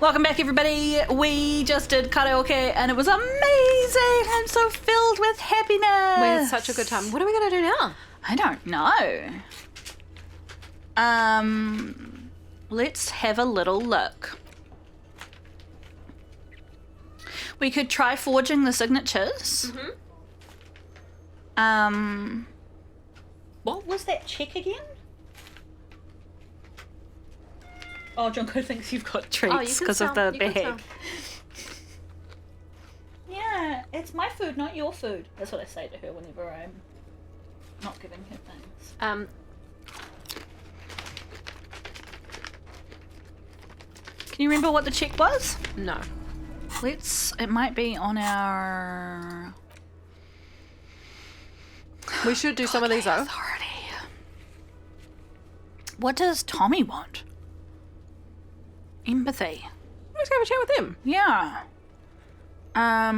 Welcome back, everybody. We just did karaoke and it was amazing. I'm so filled with happiness. We had such a good time. What are we going to do now? I don't know. Let's have a little look. We could try forging the signatures. Mm-hmm. What was that check again? Oh, Junko thinks you've got treats because of the bag. Yeah, it's my food, not your food. That's what I say to her whenever I'm not giving her things. Can you remember what the check was? No. It might be on our... We should do some of these though. Authority. What does Tommy want? Empathy. Let's go have a chat with him. Yeah. I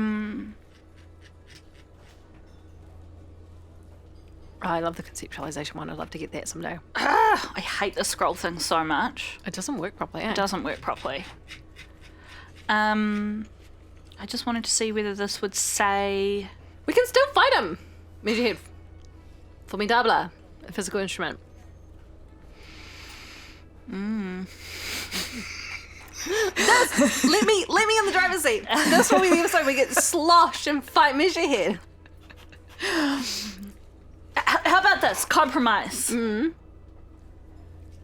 love the conceptualization one. I'd love to get that someday. I hate the scroll thing so much. It doesn't work properly, eh? It doesn't work properly. I just wanted to see whether this would say... We can still fight him. Measure head. Formidable. A physical instrument. Let me in the driver's seat. That's what we the episode we get sloshed and fight measure head. How about this? Compromise.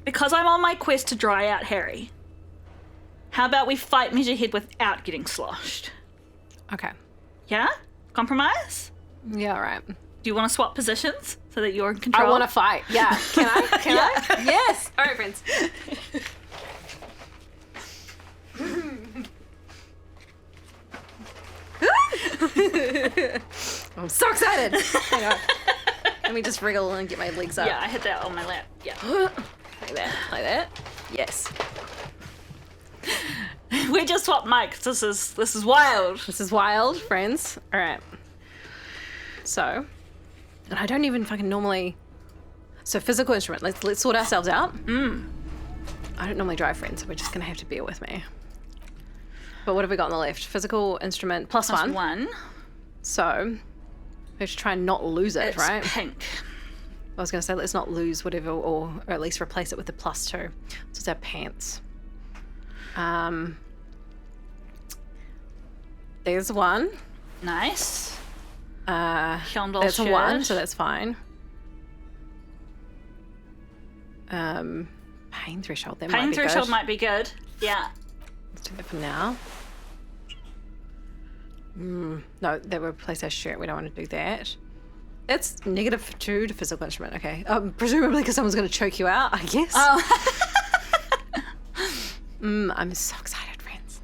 Because I'm on my quest to dry out Harry, how about we fight Measurehead without getting sloshed? Okay. Yeah? Compromise? Yeah, all right. Do you want to swap positions so that you're in control? I want to fight. Yeah. Can I? Can I? Yes. All right, friends. I'm so excited. Hang on. Let me just wriggle and get my legs up. Yeah, I hit that on my lap. Yeah. Like that. Like that. Yes. We just swapped mics. This is wild. This is wild, friends. All right. So, and I don't even fucking normally. So physical instrument. Let's sort ourselves out. I don't normally drive, friends, so we're just gonna have to bear with me. But what have we got on the left? Physical instrument plus one. So we have to try and not lose it, It's right? pink. I was gonna say let's not lose whatever, or at least replace it with the +2. So it's our pants. There's one. Nice. That's a 1, so that's fine. Pain threshold. That might Pain be threshold good. might be good. Yeah. Let's do that for now. No, that will replace our shirt. We don't want to do that. It's -2 to physical instrument. Okay. Presumably because someone's going to choke you out, I guess. Oh. I'm so excited, friends.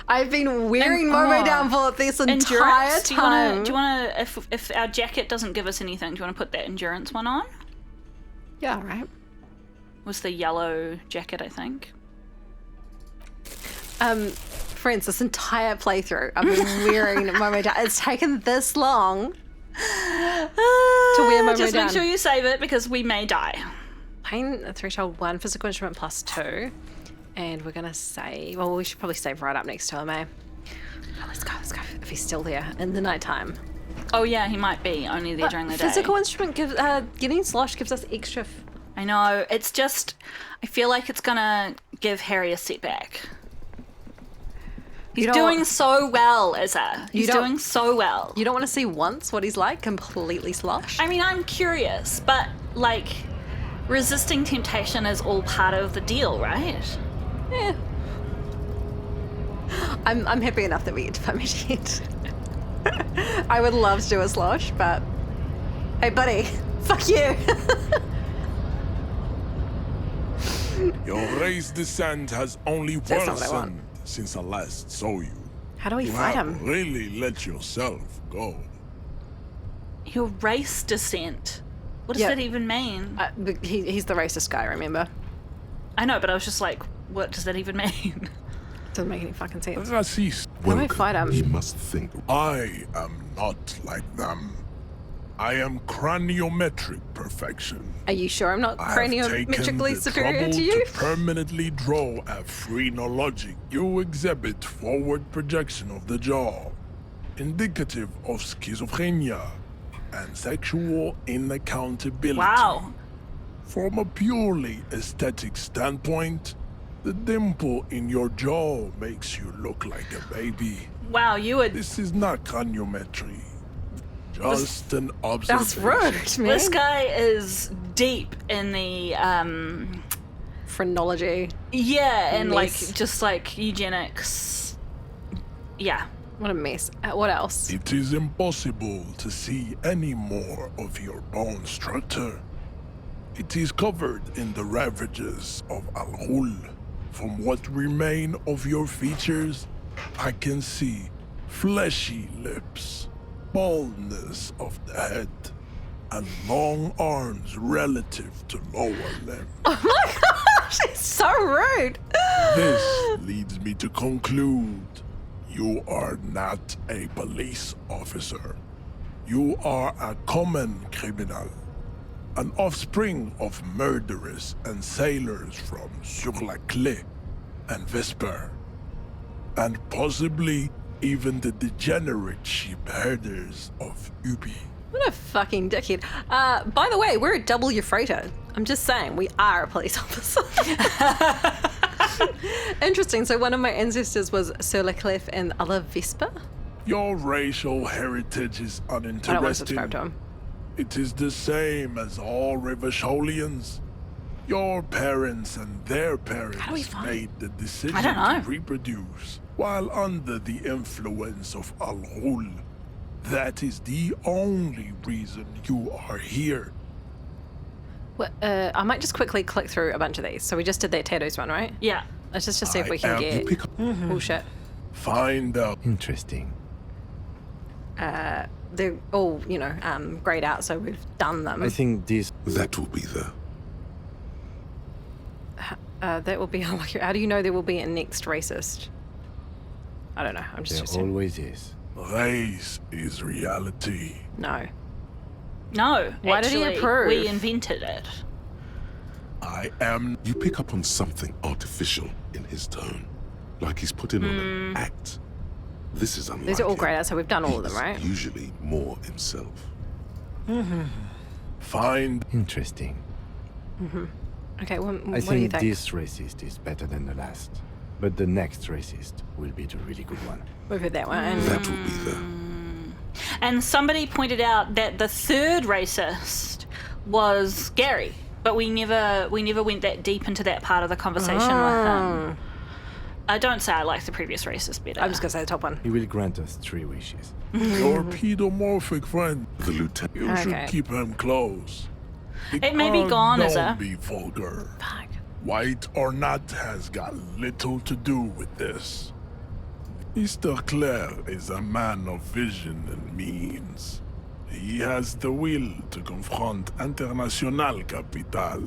I've been wearing Momo down for this entire time. Do you want to, if our jacket doesn't give us anything, do you want to put that endurance one on? Yeah, all right. Was the yellow jacket, I think. Friends, this entire playthrough, I've been wearing Momo down. It's taken this long to wear Momo Just down. make sure you save it because we may die. Pain threshold 1, physical instrument +2. And we're going to save... Well, we should probably save right up next to him, eh? Oh, let's go. If he's still there in the nighttime. Oh, yeah, he might be only there during the day. Physical instrument, getting sloshed gives us extra... I know. It's just... I feel like it's going to give Harry a setback. He's doing so well, Izza. He's doing so well. You don't want to see once what he's like, completely sloshed? I mean, I'm curious, but, like, resisting temptation is all part of the deal, right? Yeah. I'm happy enough that we get to fight Measurehead. I would love to do a slosh, but... Hey, buddy. Fuck you. Your race descent has only That's not what I want. worsened since I last saw you. How do we You fight have him? really let yourself go. Your race descent. What does Yeah. that even mean? He's the racist guy, remember? I know, but I was just like, what does that even mean? Doesn't make any fucking sense. Racist. How do we fight him? He must think. I am not like them. I am craniometric perfection. Are you sure I'm not I have taken craniometrically the superior trouble to you? to permanently draw a phrenologic. You exhibit forward projection of the jaw, indicative of schizophrenia and sexual inaccountability. Wow. From a purely aesthetic standpoint, the dimple in your jaw makes you look like a baby. Wow, you would. This is not craniometry. Just an That's observation. rude, man. This guy is deep in the Phrenology. yeah, and like Mess. just like eugenics. Yeah. What a mess. What else? It is impossible to see any more of your bone structure. It is covered in the ravages of Al-Ghul. From what remain of your features, I can see fleshy lips, baldness of the head, and long arms relative to lower limbs. She's so rude. This leads me to conclude you are not a police officer. You are a common criminal, an offspring of murderers and sailors from Sur la Clé and Vesper, and possibly even the degenerate sheep herders of Ubi. What a fucking dickhead. By the way, we're a double your freighter. I'm just saying, we are a police officer. Interesting. So one of my ancestors was Sur la Clef and the other Vesper? Your racial heritage is I don't want to uninteresting. subscribe to him. It is the same as all Rivasholians. Your parents and their parents do we find- made the decision I don't know. to reproduce while under the influence of Al-Ghul. That is the only reason you are here. Well, I might just quickly click through a bunch of these. So we just did that tattoos one, right? Yeah. Let's just see if we I can am- get You pick up- bullshit. Find out. Interesting. They're all, grayed out, so we've done them. I think this. That will be the That will be unlucky. How do you know there will be a next racist? I don't know. I'm just There assuming. always is. Race is reality. No. No. Why did he actually, approve? We invented it. I am. You pick up on something artificial in his tone, like he's putting on an act. This is unlike These are all him. grayed out, so we've done all of them, He's right? Usually more himself. Find. Interesting. Okay, well, I what do you think think? this racist is better than the last. But the next racist will be the really good one. We've heard that one. That will be the And somebody pointed out that the third racist was Gary, but we never went that deep into that part of the conversation with him. I don't say I like the previous racist better. I'm just going to say the top one. He will grant us 3 wishes. Your pedomorphic friend. the lieutenant. You should Okay. keep him close. It may be gone, Don't Izza. be vulgar. Fuck. White or not has got little to do with this. Mr. Claire is a man of vision and means. He has the will to confront international capital,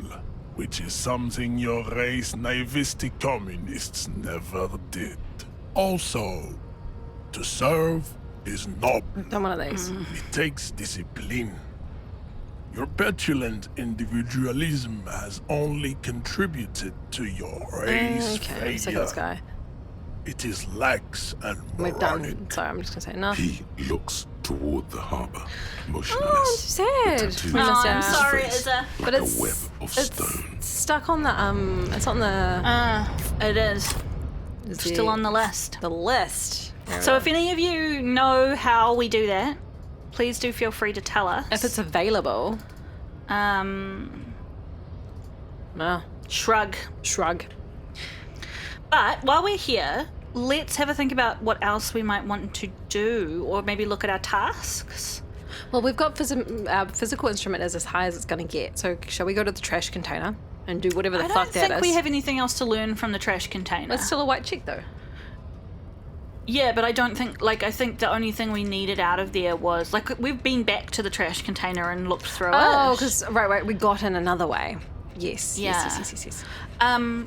which is something your race naivistic communists never did. Also, to serve is noble. Done one of these. It takes discipline. Your petulant individualism has only contributed to your race Okay, I'm sick of this failure. guy. It is lax and We've moronic. done. Sorry, I'm just going to say no. He looks toward the harbor, motionless. Oh, I'm sad. Tattoos Oh, on I'm his sorry, face Izza. like But a it's, web of it's stone. stuck on the, it's on the... It is. is Still on the list. The list. So if any of you know how we do that, please do feel free to tell us. If it's available. No. Shrug. Shrug. But while we're here, let's have a think about what else we might want to do, or maybe look at our tasks. Well, we've got our physical instrument is as high as it's going to get. So shall we go to the trash container and do whatever the I fuck don't that think is? we have anything else to learn from the trash container. It's still a white check though. Yeah, but I don't think, I think the only thing we needed out of there was, we've been back to the trash container and looked through it. Oh, because right, we got in another way. Yes. Yeah. Yes.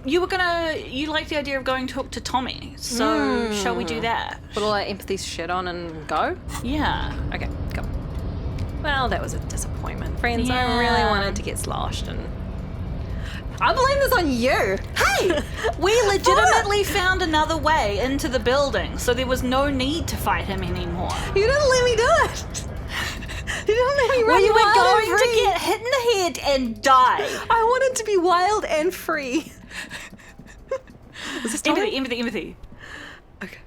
You liked the idea of going to talk to Tommy, so shall we do that? Put all our empathy shit on and go. Yeah. Okay, go. Well, that was a disappointment. Friends, I Yeah. really wanted to get sloshed and... I blame this on you! Hey, we legitimately found another way into the building, so there was no need to fight him anymore. You didn't let me do it! You didn't let me run We were wild and going to free. get hit in the head and die. I wanted to be wild and free. Is this Tommy? Empathy. Okay.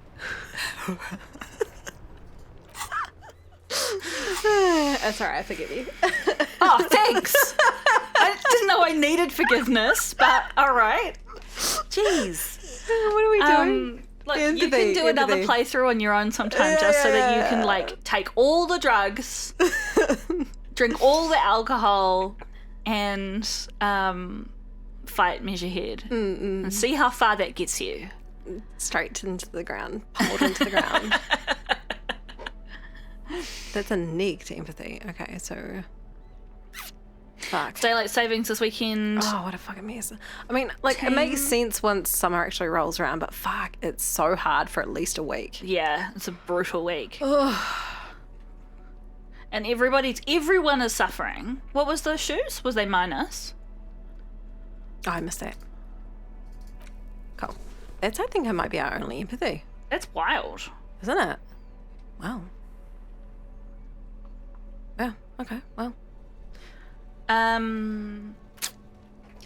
That's alright, I forgive you. Oh, thanks. I didn't know I needed forgiveness, but all right. Jeez. What are we doing? Look, you can do another playthrough on your own sometime, just so that you can like take all the drugs, drink all the alcohol, and fight Measurehead, and see how far that gets you. Straight into the ground, pummeled into the ground. That's a neg to empathy. Okay, so... Fuck. Daylight savings this weekend. Oh, what a fucking mess. I mean, like, it makes sense once summer actually rolls around, but fuck, it's so hard for at least a week. Yeah, it's a brutal week. And everyone is suffering. What was the shoes? Was they minus? Oh, I missed that. Cool. I think it might be our only empathy, That's wild. isn't it? Wow. Yeah, okay, well.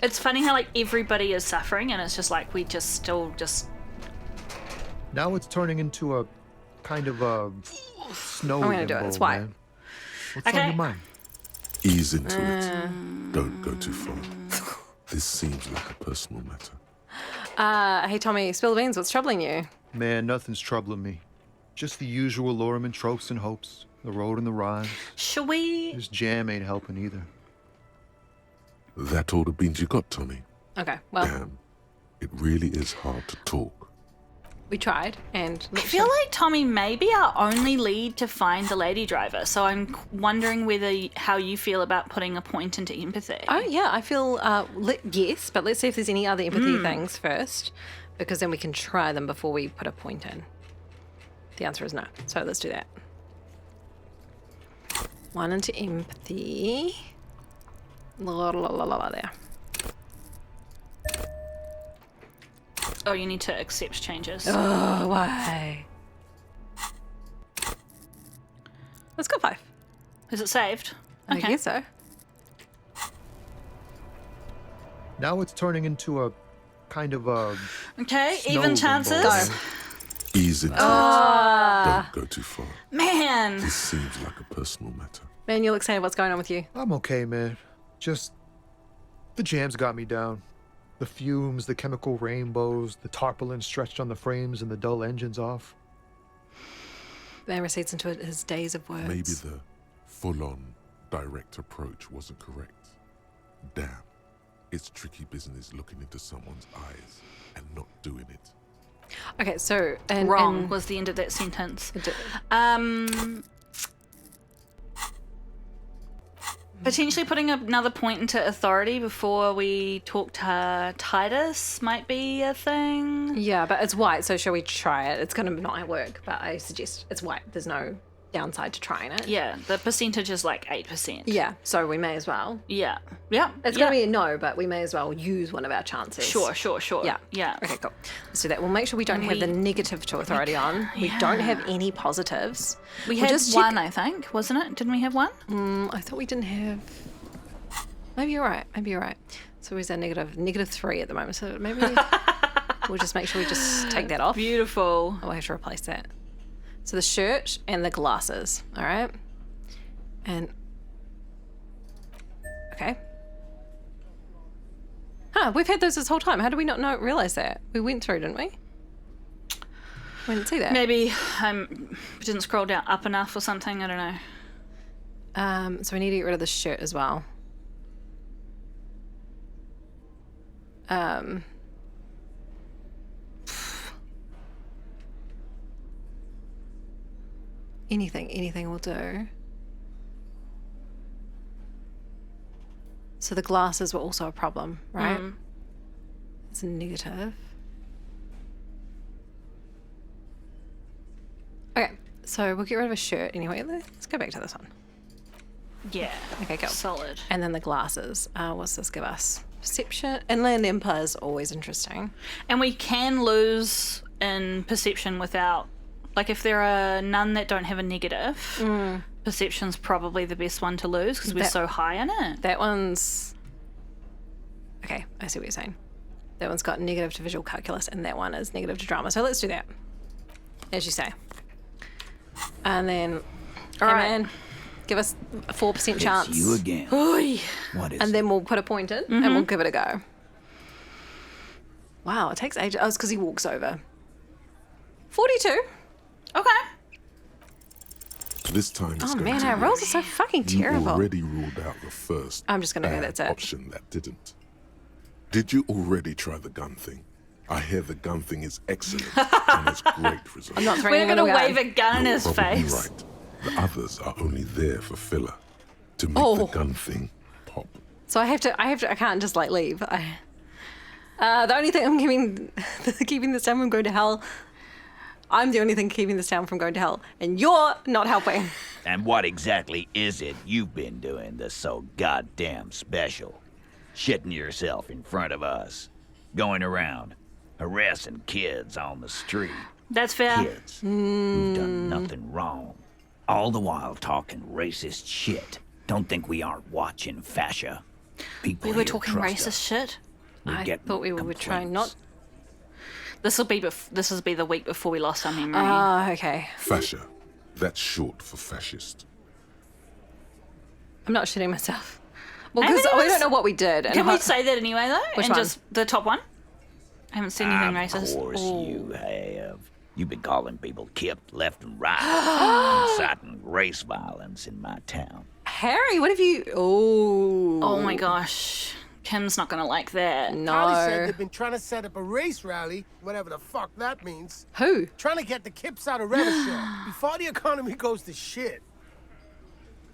It's funny how like everybody is suffering, and it's just like we still Now it's turning into a kind of a snow. I'm gonna do it, it's white. man. What's on Okay. your mind? Ease into it. Don't go too far. This seems like a personal matter. Hey Tommy, spill the beans, what's troubling you? Man, nothing's troubling me. Just the usual Lorman tropes and hopes. The road and the rhymes. should we? This jam ain't helping either. That all the beans you got, Tommy? Okay, well, Damn. It really is hard to talk. we tried, and... I feel like Tommy may be our only lead to find the lady driver, so I'm wondering how you feel about putting a point into empathy. Oh, yeah, I feel, yes, but let's see if there's any other empathy things first, because then we can try them before we put a point in. The answer is no, so let's do that. 1 into empathy. There. Oh, you need to accept changes. Oh, why? Let's go 5. Is it saved? I guess so. Now it's turning into a kind of a Okay, snow even chances. limbo, man. Ease into it. Don't go too far. Man. This seems like a personal matter. Man, you look sad. What's going on with you? I'm okay, man. Just the jam's got me down. The fumes, the chemical rainbows, the tarpaulin stretched on the frames, and the dull engines off. Man recedes into his days of words. Maybe the full-on direct approach wasn't correct. Damn. It's tricky business looking into someone's eyes and not doing it. Okay, so... And, Wrong was the end of that sentence. Potentially putting another point into authority before we talk to Titus might be a thing. Yeah, but it's white, so shall we try it? It's going to not work, but I suggest it's white. There's no downside to trying it. Yeah, the percentage is like 8%. Yeah, so we may as well. Yeah. It's going to be a no, but we may as well use one of our chances. Sure. Yeah. Yeah. Okay, cool. Let's do that. We'll make sure we don't have the negative to authority on. We don't have any positives. We We'll had just check- one, I think, wasn't it? Didn't we have one? I thought we didn't have... Maybe you're right. So where's our negative? Negative 3 at the moment. So maybe we'll just make sure we just take that off. Beautiful. Oh, I have to replace that. So the shirt and the glasses, all right? And... Okay. Huh, we've had those this whole time. How did we not realize that? We went through, didn't we? We didn't see that. Maybe didn't scroll down up enough or something. I don't know. So we need to get rid of the shirt as well. Anything will do. So the glasses were also a problem, right? It's a negative. Okay, so we'll get rid of a shirt anyway. Let's go back to this one. Yeah. Okay, cool. Solid. And then the glasses. What's this give us? Perception. Inland Empire is always interesting. And we can lose in perception without, like, if there are none that don't have a negative, perception's probably the best one to lose because we're so high in it. That one's... Okay, I see what you're saying. That one's got negative to visual calculus, and that one is negative to drama. So let's do that, as you say. And then, all right, man, give us a 4% chance. It's you again. Oy. What is And it? then we'll put a point in, and we'll give it a go. Wow, it takes ages. Oh, it's because he walks over. 42. Okay. This time it's Oh going man, to our be- rolls are so fucking You terrible. already ruled out the first I'm just gonna go, bad that's it. option that didn't. Did you already try the gun thing? I hear the gun thing is excellent and it's great results. I'm not throwing We're him going to in the gun. wave a gun in You're his probably face. right. The others are only there for filler. To make Oh. the gun thing pop. So I can't just like leave. The only thing I'm keeping this town from going to hell. I'm the only thing keeping this town from going to hell, and you're not helping. And what exactly is it you've been doing that's so goddamn special? Shitting yourself in front of us. Going around, harassing kids on the street. That's fair. Kids who've done nothing wrong. All the while talking racist shit. Don't think we aren't watching, fascia. People We were here talking trust racist us. shit. We're I getting thought we were trying not. complaints. This will be the week before we lost our memory. Okay. Fascia. That's short for fascist. I'm not shitting myself. Well, I because mean, we it was- don't know what we did. And Can we say that anyway, though? Which and one? just the top one? I haven't seen anything racist. Of course Ooh. you have. You've been calling people kip left and right, inciting race violence in my town. Harry, what have you? Oh my gosh. Kim's not going to like that. Hardie said No. they've been trying to set up a race rally, whatever the fuck that means. Who? Trying to get the kips out of Revachol before the economy goes to shit.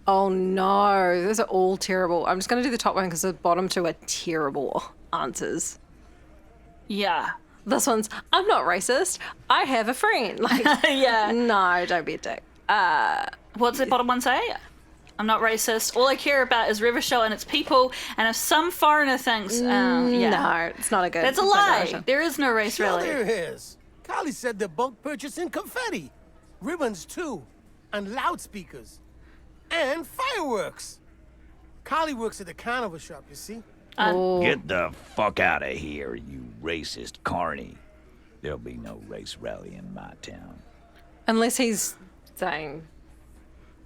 Oh no, those are all terrible. I'm just going to do the top one because the bottom two are terrible answers. Yeah. This one's, I'm not racist. I have a friend. Like, Yeah. no, don't be a dick. What's the bottom one say? I'm not racist. All I care about is Revachol and its people. And if some foreigner thinks, yeah. No, it's not a good. That's a it's not lie. good option. There is no race Sure rally. there is. Carly said they're bulk purchasing confetti, ribbons too, and loudspeakers, and fireworks. Carly works at the carnival shop, you see. Get the fuck out of here, you racist carny. There'll be no race rally in my town. Unless he's saying,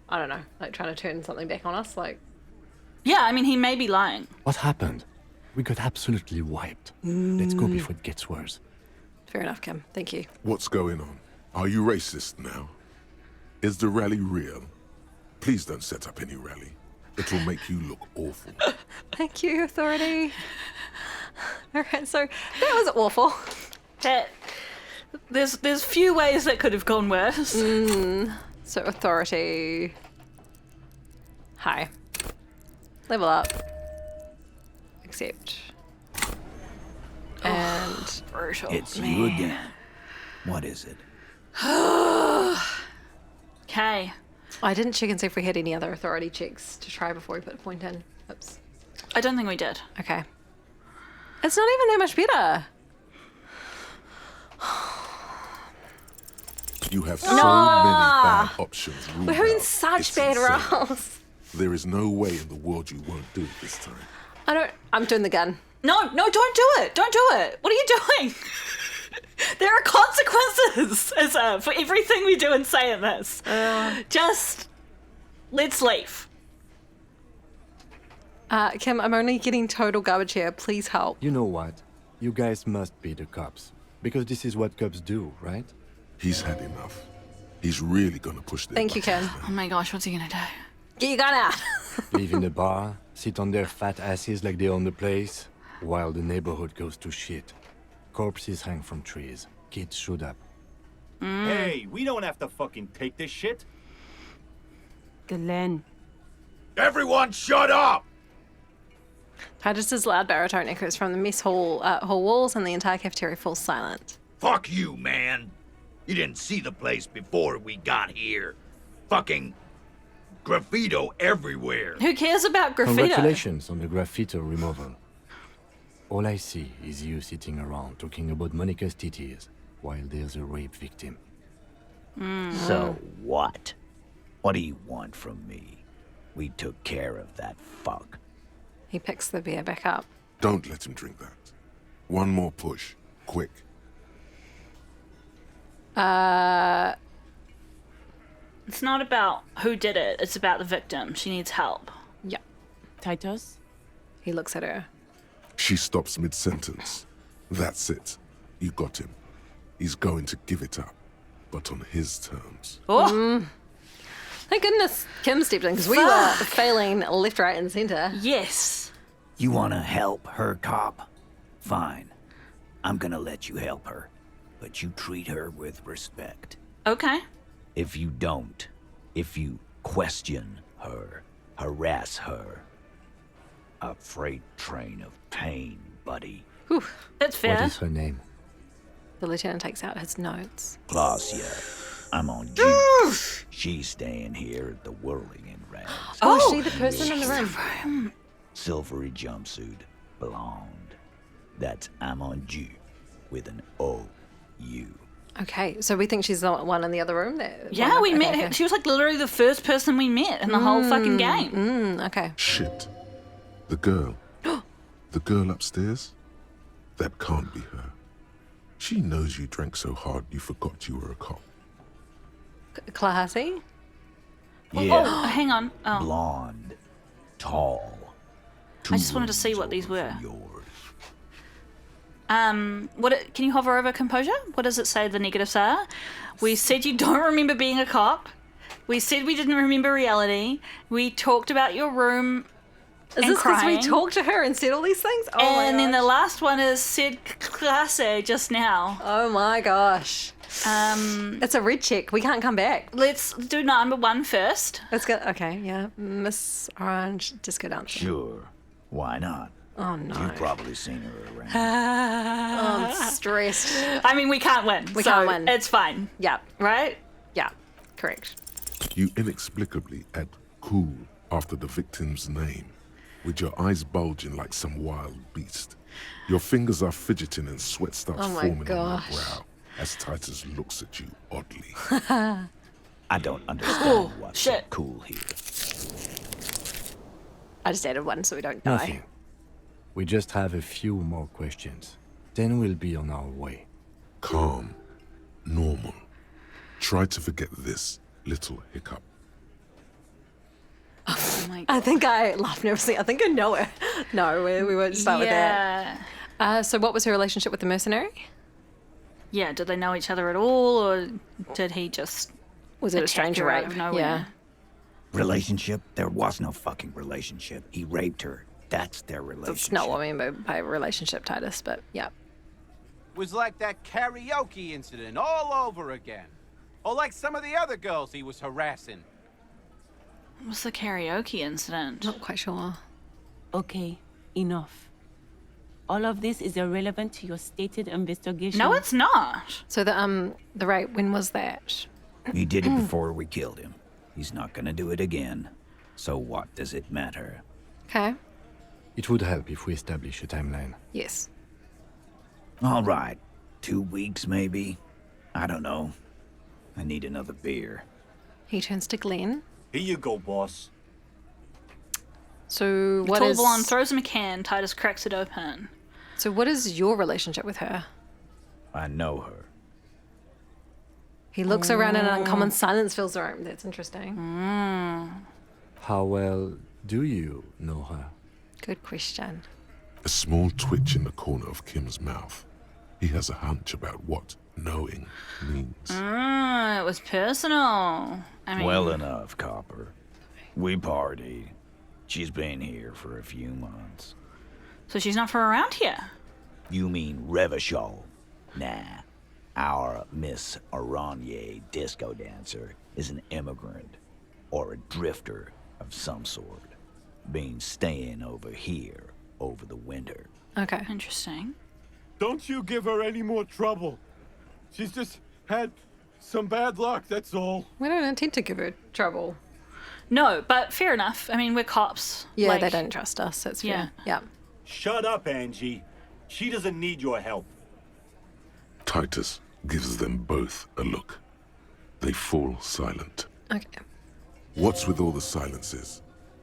I don't know, like trying to turn something back on us. Like, Yeah, I mean, he may be lying. What happened? We got absolutely wiped. Let's go before it gets worse. fair enough, Kim. Thank you. What's going on? Are you racist now? Is the rally real? Please don't set up any rally. It'll make you look awful. Thank you, authority. All right, so that was awful. That there's few ways that could have gone worse. So authority. Hi. Level up. Accept. And Brutal. It's you again. What is it? Okay. I didn't check and see if we had any other authority checks to try before we put a point in. Oops. I don't think we did. Okay. It's not even that much better. You have so many bad options. ruled We're having out. such It's bad insane. rolls. There is no way in the world you won't do it this time. I'm doing the gun. No, don't do it. Don't do it. What are you doing? There are consequences for everything we do and say in this. Just let's leave. Kim, I'm only getting total garbage here. Please help. You know what? You guys must be the cops. Because this is what cops do, right? He's had enough. He's really gonna push their Thank you, buttons Ken. now. Oh my gosh, what's he gonna do? Get your gun out. Live in the bar, sit on their fat asses like they own the place, while the neighborhood goes to shit. Corpses hang from trees. Kids shoot up. Hey, we don't have to fucking take this shit. Glenn. Everyone shut up! Titus's loud baritone echoes from the mess hall walls, and the entire cafeteria falls silent. Fuck you, man. You didn't see the place before we got here. Fucking Graffito everywhere. Who cares about graffito? Congratulations on the graffito removal. All I see is you sitting around talking about Monica's titties while there's a rape victim. So what? What do you want from me? We took care of that fuck. He picks the beer back up. Don't let him drink that. One more push. Quick. It's not about who did it. It's about the victim. She needs help. Yeah. Titus? He looks at her. She stops mid-sentence. That's it. You got him. He's going to give it up, but on his terms. Oh, Thank goodness Kim stepped in because we were failing left, right, and centre. yes. You wanna help her, cop? Fine. I'm gonna let you help her, but you treat her with respect. Okay. If you don't, if you question her, harass her, a freight train of pain, buddy. That's fair. What is her name? The lieutenant takes out his notes. Klaasje, I'm on duty. She's staying here at the Whirling in Rags. Oh, is she the person in the room? Silvery jumpsuit, blonde. That's I'm on you with an O-U. Okay, so we think she's the one in the other room? Yeah, we met her. She was like literally the first person we met in the whole fucking game. Okay. Shit. The girl. The girl upstairs? That can't be her. She knows you drank so hard you forgot you were a cop. Klaasje? Yeah, Oh, hang on. Oh, blonde, tall. I just wanted to see Two what these rooms were. over yours. can you hover over composure? What does it say the negatives are? We said you don't remember being a cop. We said we didn't remember reality. We talked about your room. Is this because we talked to her and said all these things? Oh my And then the gosh. last one is said Klaasje just now. Oh my gosh. It's a red check. We can't come back. Let's do number 1 first. Let's go. Okay, yeah. Miss Orange Disco Dancer. Sure, why not? Oh no. You've probably seen her around. Oh, I'm stressed. I mean, we can't win. We so can't win. It's fine, Yeah, right? yeah, correct. You inexplicably add cool after the victim's name, with your eyes bulging like some wild beast. Your fingers are fidgeting and sweat starts Oh my forming on gosh. your brow as Titus looks at you oddly. I don't understand what's so shit. cool here. I just added one so we don't die. Nothing. We just have a few more questions. Then we'll be on our way. Calm, normal. Try to forget this little hiccup. Oh my I think I laugh nervously. I think I know it. No, we won't start with yeah. that. So what was her relationship with the mercenary? Yeah, did they know each other at all, or did he just Was it a attack stranger her out rape? of nowhere? Yeah. Relationship? There was no fucking relationship. He raped her. That's their relationship. That's not what I mean by relationship, Titus, but yeah. Was like that karaoke incident all over again. Or like some of the other girls he was harassing. What's the karaoke incident? Not quite sure. Okay, enough. All of this is irrelevant to your stated investigation. No, it's not. So the rape, when was that? He did it before we killed him. He's not gonna do it again. So what does it matter? Okay. It would help if we establish a timeline. Yes. All right. 2 weeks, maybe? I don't know. I need another beer. He turns to Glenn. Here you go, boss. So what Tall is blonde throws him a can. Titus cracks it open. So what is your relationship with her? I know her. He looks around and an uncommon silence fills the room. That's interesting. How well do you know her? Good question. A small twitch in the corner of Kim's mouth. He has a hunch about what knowing means. It was personal. I mean, Well enough, Copper. We partied. She's been here for a few months. so she's not from around here. You mean Revachol? Nah. Our Miss Aranye disco dancer is an immigrant or a drifter of some sort. Been staying over here over the winter. Okay. Interesting. Don't you give her any more trouble. She's just had some bad luck, that's all. We don't intend to give her trouble. No, but fair enough. I mean, we're cops. Yeah, Like, they don't trust us. That's fair. Yeah. Shut up, Angie. She doesn't need your help. Titus gives them both a look. They fall silent. Okay. What's with all the silences?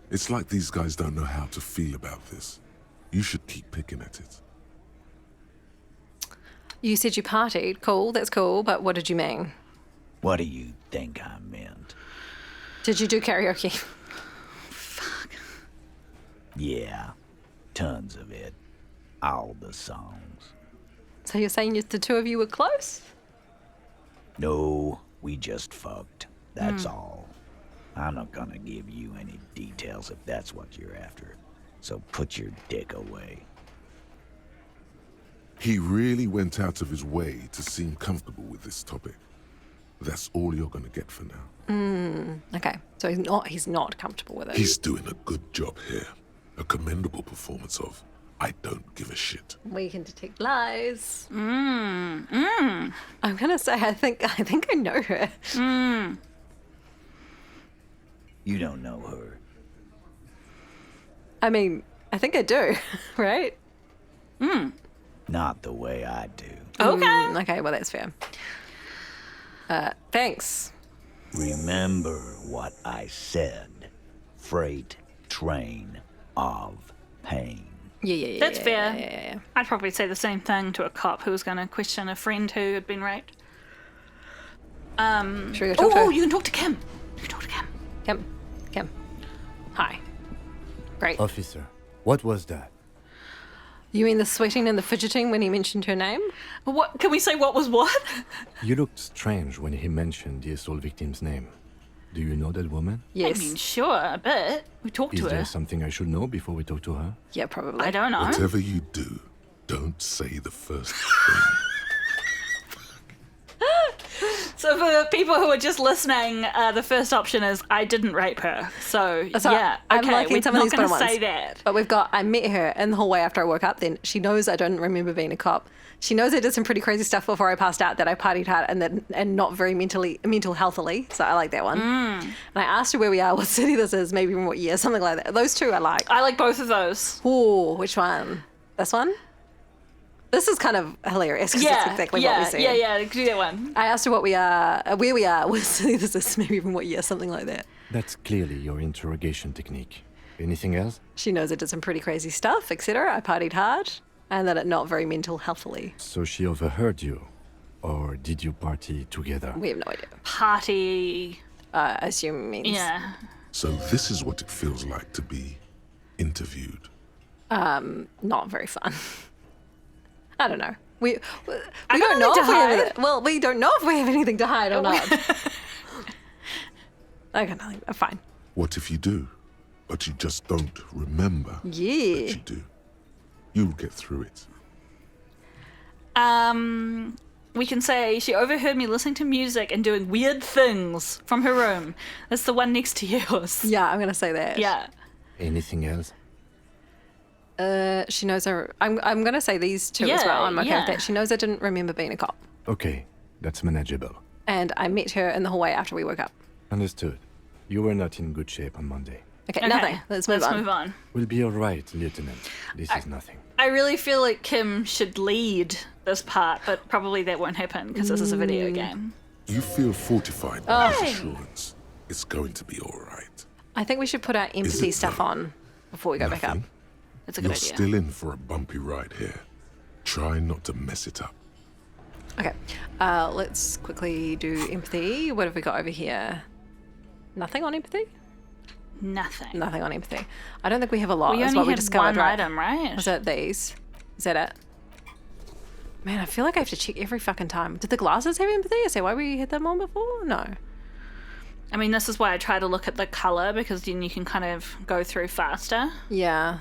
It's like these guys don't know how to feel about this. You should keep picking at it. You said you partied. Cool, that's cool, but what did you mean? What do you think I meant? Did you do karaoke? Yeah, tons of it. All the songs. So you're saying the two of you were close? No, we just fucked. That's all. I'm not gonna give you any details if that's what you're after. So put your dick away. He really went out of his way to seem comfortable with this topic. That's all you're gonna get for now. Okay, so he's not comfortable with it. He's doing a good job here. A commendable performance of I don't give a shit. We can detect lies. I'm gonna say I think I know her. You don't know her. I mean, I think I do, right? Not the way I do. Okay. Okay, well that's fair. Thanks. Remember what I said. Freight train of pain. Yeah. That's fair. Yeah. I'd probably say the same thing to a cop who was going to question a friend who had been raped. Should we go talk to her? You can talk to Kim. You can talk to Kim. Kim. Hi. Great. Officer, what was that? You mean the sweating and the fidgeting when he mentioned her name? What? Can we say what was what? You looked strange when he mentioned the assault victim's name. Do you know that woman? Yes. I mean, sure, a bit. We talked Is to there her. something I should know before we talk to her? Yeah, probably. I don't know. Whatever you do, don't say the first thing. So for the people who are just listening, the first option is I didn't rape her. So yeah, I'm okay, liking we're some of not these going to bottom say ones. that. But I met her in the hallway after I woke up then. She knows I don't remember being a cop. She knows I did some pretty crazy stuff before I passed out, that I partied hard and not very mental healthily. So I like that one. And I asked her where we are, what city this is, maybe from what year, something like that. Those two I like. I like both of those. Ooh, which one? This one? This is kind of hilarious because that's exactly what we said. Yeah, do that one. I asked her what we are, where we are, what city this is, maybe from what year, something like that. That's clearly your interrogation technique. Anything else? She knows I did some pretty crazy stuff, etc. I partied hard, and that it not very mental healthily. So she overheard you? Or did you party together? We have no idea. Party. I assume means. Yeah. So this is what it feels like to be interviewed. Not very fun. I don't know. We I don't got know nothing if to we have hide. well, we don't know if we have anything to hide or not. I got nothing. I'm fine. What if you do, but you just don't remember that Yeah. you do? You'll get through it. We can say she overheard me listening to music and doing weird things from her room. That's the one next to yours. Yeah, I'm gonna say that. Yeah. Anything else? She knows I'm gonna say these two as Yeah, well. I'm okay yeah. with that. She knows I didn't remember being a cop. Okay, that's manageable. And I met her in the hallway after we woke up. Understood. You were not in good shape on Monday. Okay, nothing. Let's move on. We'll be all right, Lieutenant. This is nothing. I really feel like Kim should lead this part, but probably that won't happen because this is a video game. You feel fortified by this assurance. It's going to be all right. I think we should put our empathy it stuff though? on before we go back up. Nothing? That's a good You're idea. still in for a bumpy ride here. Try not to mess it up. Okay, let's quickly do empathy. What have we got over here? Nothing on empathy? Nothing. Nothing on empathy. I don't think we have a lot. We is only what we had discovered, one right? item, right? Was it these? Is that it? Man, I feel like I have to check every fucking time. Did the glasses have empathy? Is that why we had them on before? No. I mean, this is why I try to look at the color because then you can kind of go through faster. Yeah.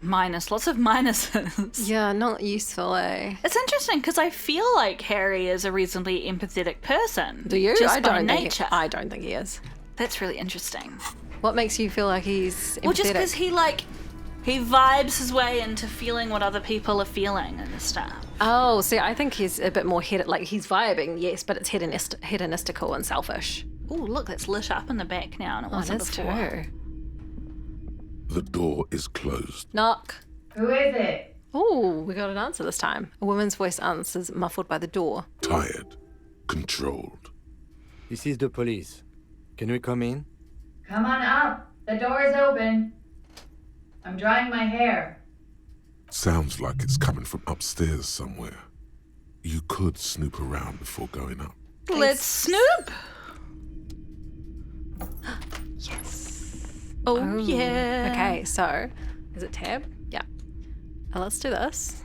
Minus, lots of minuses. Yeah, not useful, eh? It's interesting because I feel like Harry is a reasonably empathetic person. Do you? Just I by don't think nature. I don't think he is. That's really interesting. What makes you feel like he's empathetic? Well, just because he vibes his way into feeling what other people are feeling and stuff. Oh, see, I think he's a bit more he's vibing, yes, but it's hedonistical and selfish. Oh, look, that's lit up in the back now, and it Oh, wasn't that's before. true. The door is closed. Knock. Who is it? Oh, we got an answer this time. A woman's voice answers, muffled by the door. Tired. Controlled. This is the police. Can we come in? Come on up. The door is open. I'm drying my hair. Sounds like it's coming from upstairs somewhere. You could snoop around before going up. Let's snoop. Yes. Oh, yeah. Okay, so is it tab? Yeah. Let's do this.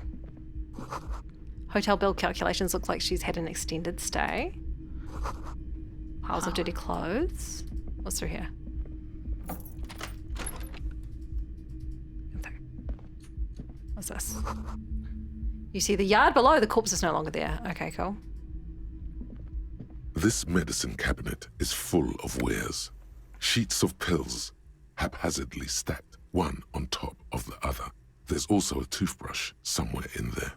Hotel bill calculations looks like she's had an extended stay. Piles of dirty clothes. What's through here? What's this? You see the yard below, the corpse is no longer there. Okay, cool. This medicine cabinet is full of wares. Sheets of pills, haphazardly stacked, one on top of the other. There's also a toothbrush somewhere in there.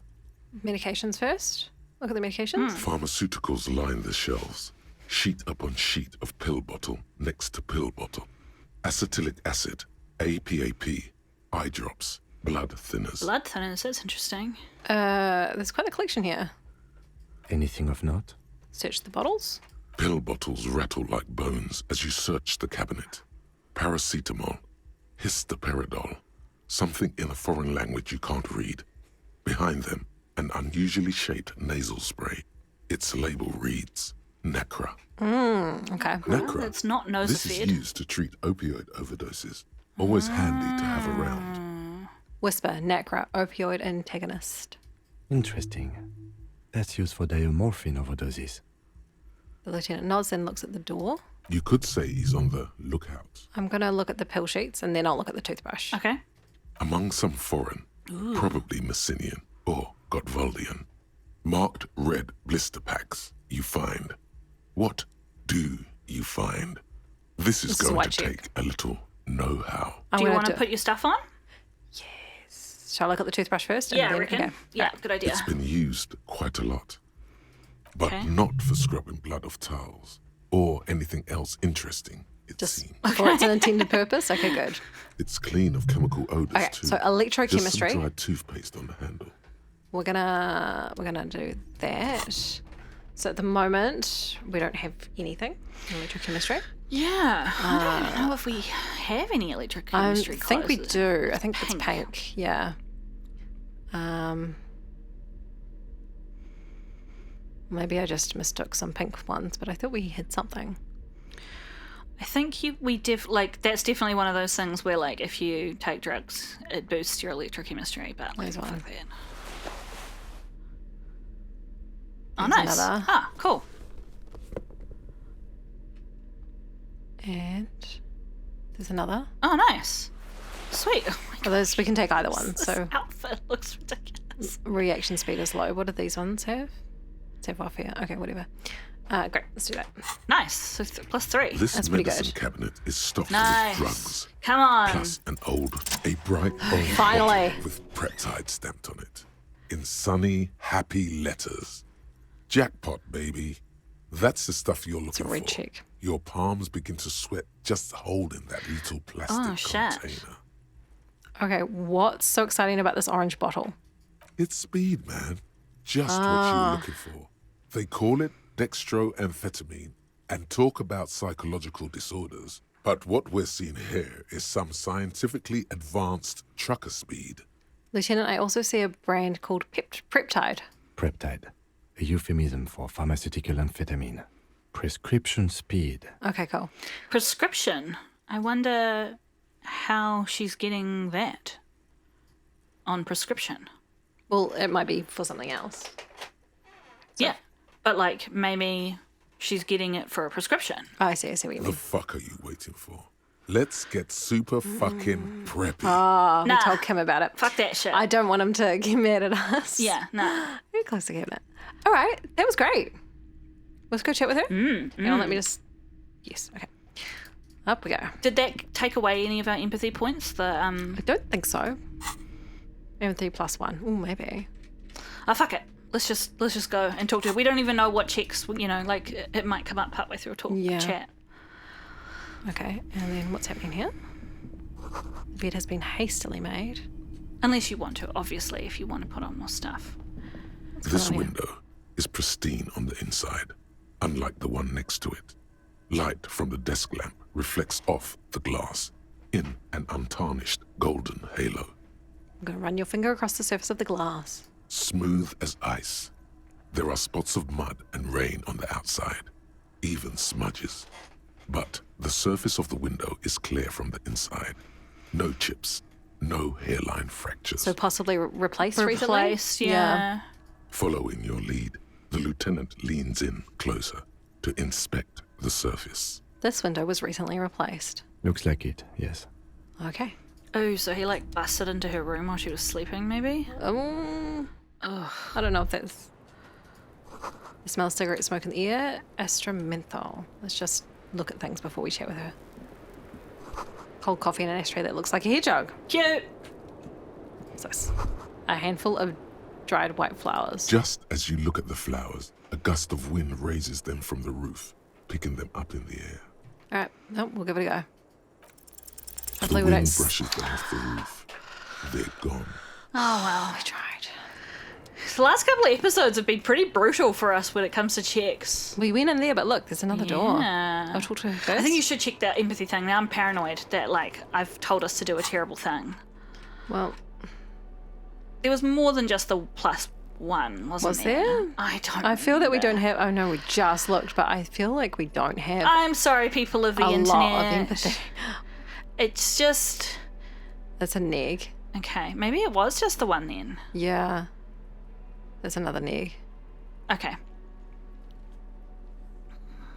Medications first. Look at the medications. Pharmaceuticals line the shelves. Sheet upon sheet of pill bottle next to pill bottle. Acetylic acid, APAP, eye drops, blood thinners. Blood thinners, that's interesting. There's quite a collection here. Anything of note? Search the bottles. Pill bottles rattle like bones as you search the cabinet. Paracetamol, histoperidol, something in a foreign language you can't read. Behind them, an unusually shaped nasal spray. Its label reads, Nacra. Okay. Nacra. It's not This is Nosafed. used to treat opioid overdoses. Always handy to have around. Whisper, Nacra, opioid antagonist. Interesting. That's used for diamorphine overdoses. The lieutenant nods and looks at the door. You could say he's on the lookout. I'm going to look at the pill sheets and then I'll look at the toothbrush. Okay. Among some foreign, probably Messinian or Gotwaldian, marked red blister packs you find. What do you find? This is This is going white to check. take a little know-how. Do you want to put your stuff on? Shall I look at the toothbrush first? Yeah, I then, reckon. okay. Yeah, good idea. It's been used quite a lot, but Okay. not for scrubbing blood off towels or anything else interesting, it Just seems. for its intended purpose? Okay, good. It's clean of chemical odors Okay, too. so Just some electrochemistry. dried toothpaste on the handle. We're gonna do that. So at the moment, we don't have anything in electrochemistry. Yeah. I don't know if we have any electric I chemistry think we clothes. do. I think it's Pink. pink. Yeah. Maybe I just mistook some pink ones, but I thought we had something. I think that's definitely one of those things where, like, if you take drugs, it boosts your electrochemistry. But like, There's fuck one. that. Oh, There's nice. another. Ah, cool. And there's another. Oh, nice. Sweet. Oh my Well, those we can take either one. This So outfit looks ridiculous. reaction speed is low. What do these ones have? Save off here. Okay, whatever. Great. Let's do that. Nice. So +3. This That's pretty medicine good. cabinet is stuffed Nice. with drugs, Come on. plus a bright orange Finally. bottle with peptide stamped on it, in sunny, happy letters. Jackpot, baby. That's the stuff you're looking a red for. check. Your palms begin to sweat just holding that little plastic Oh, shit. container. Okay, what's so exciting about this orange bottle? It's speed, man. Just what you were looking for. They call it dextroamphetamine and talk about psychological disorders. But what we're seeing here is some scientifically advanced trucker speed. Lieutenant, I also see a brand called Peptide. Peptide, a euphemism for pharmaceutical amphetamine. Prescription speed. Okay, cool. Prescription. I wonder how she's getting that on prescription. Well, it might be for something else. Yeah. But, like, maybe she's getting it for a prescription. Oh, I see what you The mean. fuck are you waiting for? Let's get super fucking preppy. Oh, we Nah. told Kim about it. Fuck that shit. I don't want him to get mad at us. Yeah, nah. Very close to cabinet. All right, that was great. Let's go chat with her. Hang on, let me just. Yes, okay. Up we go. Did that take away any of our empathy points? I don't think so. Empathy +1. Oh, maybe. fuck it. Let's just go and talk to her. We don't even know what checks, like it might come up partway through a chat. Okay, and then what's happening here? The bed has been hastily made. Unless you want to, obviously, if you want to put on more stuff. This window is pristine on the inside, unlike the one next to it. Light from the desk lamp reflects off the glass in an untarnished golden halo. I'm going to run your finger across the surface of the glass. Smooth as ice. There are spots of mud and rain on the outside, even smudges. But the surface of the window is clear from the inside. No chips, no hairline fractures. So possibly replaced Replaced, recently? yeah. Following your lead, the lieutenant leans in closer to inspect the surface. This window was recently replaced. Looks like it, yes. Okay. Oh, so he like busted into her room while she was sleeping, maybe? I don't know if that's... You smell cigarette smoke in the air. Astra menthol. Let's just look at things before we chat with her. Cold coffee in an ashtray that looks like a hair jug. Cute. What's this? A handful of dried white flowers. Just as you look at the flowers, a gust of wind raises them from the roof, picking them up in the air. All right, no, we'll give it a go. The Hopefully we wind don't... brushes them off the roof. They're gone. Oh, well. We tried. The last couple of episodes have been pretty brutal for us when it comes to checks. We went in there, but look, there's another door. Yeah. I'll talk to her first. I think you should check that empathy thing. Now I'm paranoid that, like, I've told us to do a terrible thing. Well... There was more than just the +1, wasn't there? Was there? I don't I feel that we remember. don't have... Oh, no, we just looked, but I feel like we don't have I'm sorry, people of the a internet. lot of empathy. It's just... That's a neg. Okay, maybe it was just the one then. Yeah. There's another neg. Okay.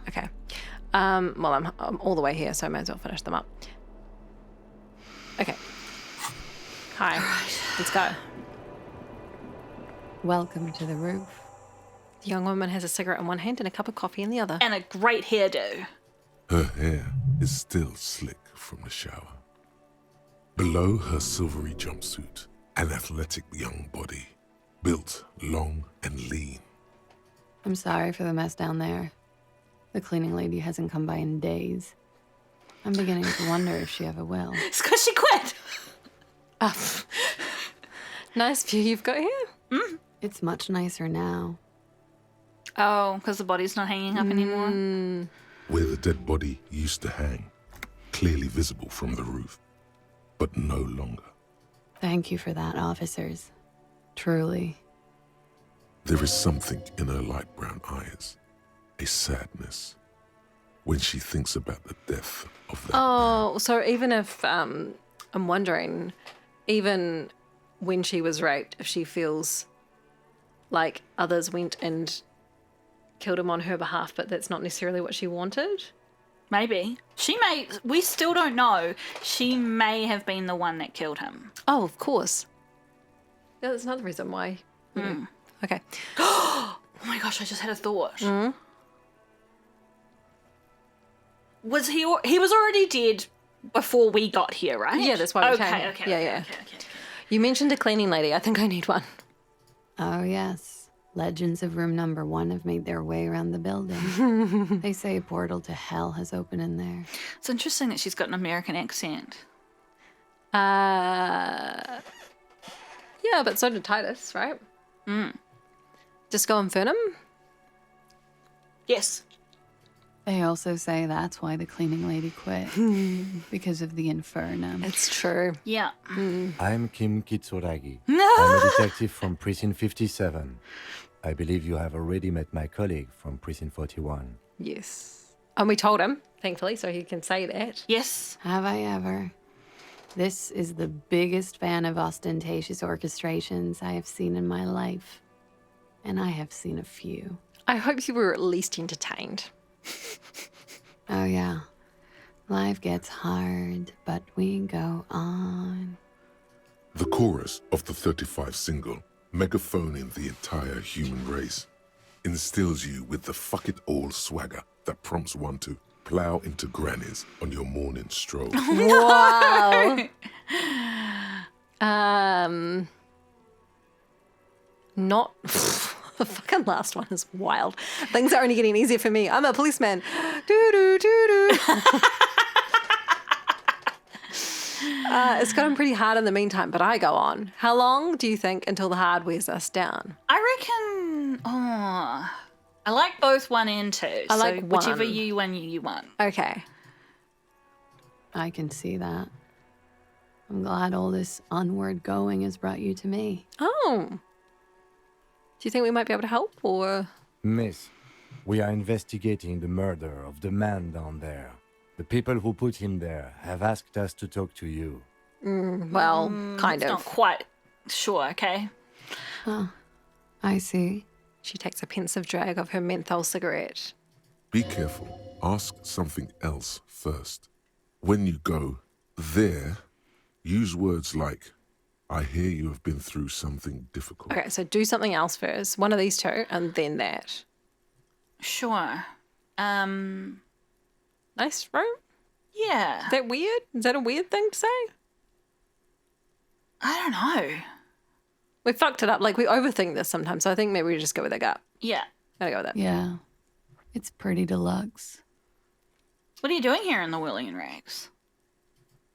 Okay. Well, I'm all the way here, so I may as well finish them up. Okay. Hi. Right. Let's go. Welcome to the roof. The young woman has a cigarette in one hand and a cup of coffee in the other. And a great hairdo. Her hair is still slick from the shower. Below her silvery jumpsuit, an athletic young body, built long and lean. I'm sorry for the mess down there. The cleaning lady hasn't come by in days. I'm beginning to wonder if she ever will. It's because she quit. Nice view you've got here. Mm. It's much nicer now. Oh, because the body's not hanging up anymore? Where the dead body used to hang, clearly visible from the roof, but no longer. Thank you for that, officers. Truly. There is something in her light brown eyes, a sadness, when she thinks about the death of that man. So even if, I'm wondering, even when she was raped, if she feels like others went and killed him on her behalf, but that's not necessarily what she wanted? Maybe. We still don't know. She may have been the one that killed him. Oh, of course. Yeah, that's another reason why. Okay. Oh my gosh, I just had a thought. Was he was already dead before we got here, right? Yeah, that's why we came. Okay. Yeah. You mentioned a cleaning lady. I think I need one. Oh, yes. Legends of room number 1 have made their way around the building. They say a portal to hell has opened in there. It's interesting that she's got an American accent. Yeah, but so did Titus, right? Disco Infernum? Yes. They also say that's why the cleaning lady quit. Because of the infernum. It's true. Yeah. I'm Kim Kitsuragi. I'm a detective from Precinct 57. I believe you have already met my colleague from Precinct 41. Yes. And we told him, thankfully, so he can say that. Yes. Have I ever? This is the biggest fan of ostentatious orchestrations I have seen in my life. And I have seen a few. I hope you were at least entertained. Oh, yeah. Life gets hard, but we go on. The chorus of the 35 single, megaphoning the entire human race, instills you with the fuck it all swagger that prompts one to plow into grannies on your morning stroll. Wow. Not... The fucking last one is wild. Things are only getting easier for me. I'm a policeman. Doo-doo. It's gotten pretty hard in the meantime, but I go on. How long do you think until the hard wears us down? I reckon... Oh, I like both 1 and 2. I like whichever one. you want. Okay. I can see that. I'm glad all this onward going has brought you to me. Oh. Do you think we might be able to help, or...? Miss, we are investigating the murder of the man down there. The people who put him there have asked us to talk to you. Well, kind It's of. not quite sure, okay? Oh, I see. She takes a pensive drag of her menthol cigarette. Be careful. Ask something else first. When you go there, use words like, I hear you have been through something difficult. Okay, so do something else first. One of these two, and then that. Sure. Nice, right? Yeah. Is that weird? Is that a weird thing to say? I don't know. We fucked it up. Like, we overthink this sometimes, so I think maybe we just go with a gut. Yeah. Gotta go with it. Yeah. It's pretty deluxe. What are you doing here in the Willy and Rags?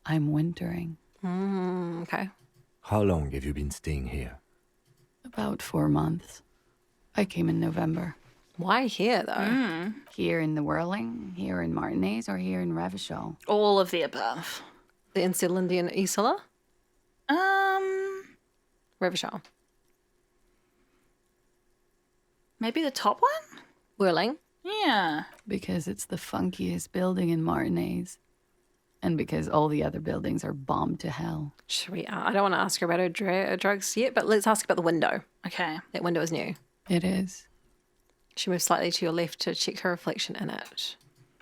I'm wintering. Okay. How long have you been staying here? About 4 months. I came in November. Why here, though? Here in the Whirling, here in Martinez, or here in Revachol? All of the above. The Insulindian Isola? Revachol. Maybe the top one? Whirling. Yeah. Because it's the funkiest building in Martinez. And because all the other buildings are bombed to hell. Should we... I don't want to ask her about her drugs yet, but let's ask about the window. Okay. That window is new. It is. She moves slightly to your left to check her reflection in it.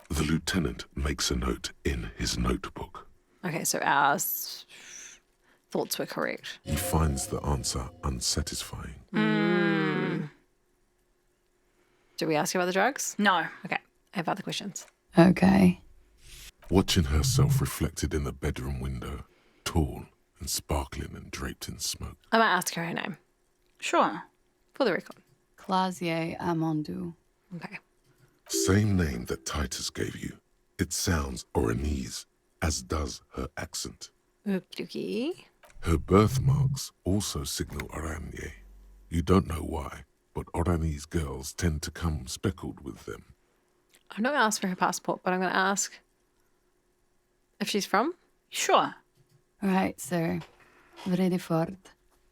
The lieutenant makes a note in his notebook. Okay, so our thoughts were correct. He finds the answer unsatisfying. Do we ask her about the drugs? No. Okay, I have other questions. Okay. Watching herself reflected in the bedroom window, tall and sparkling and draped in smoke. I might ask her name. Sure. For the record. Klaasje Amandu. Okay. Same name that Titus gave you. It sounds Oranese, as does her accent. Okie Her birthmarks also signal Oranje. You don't know why, but Oranese girls tend to come speckled with them. I'm not going to ask for her passport, but I'm going to ask if she's from. Sure. Right, sir. Vredefort,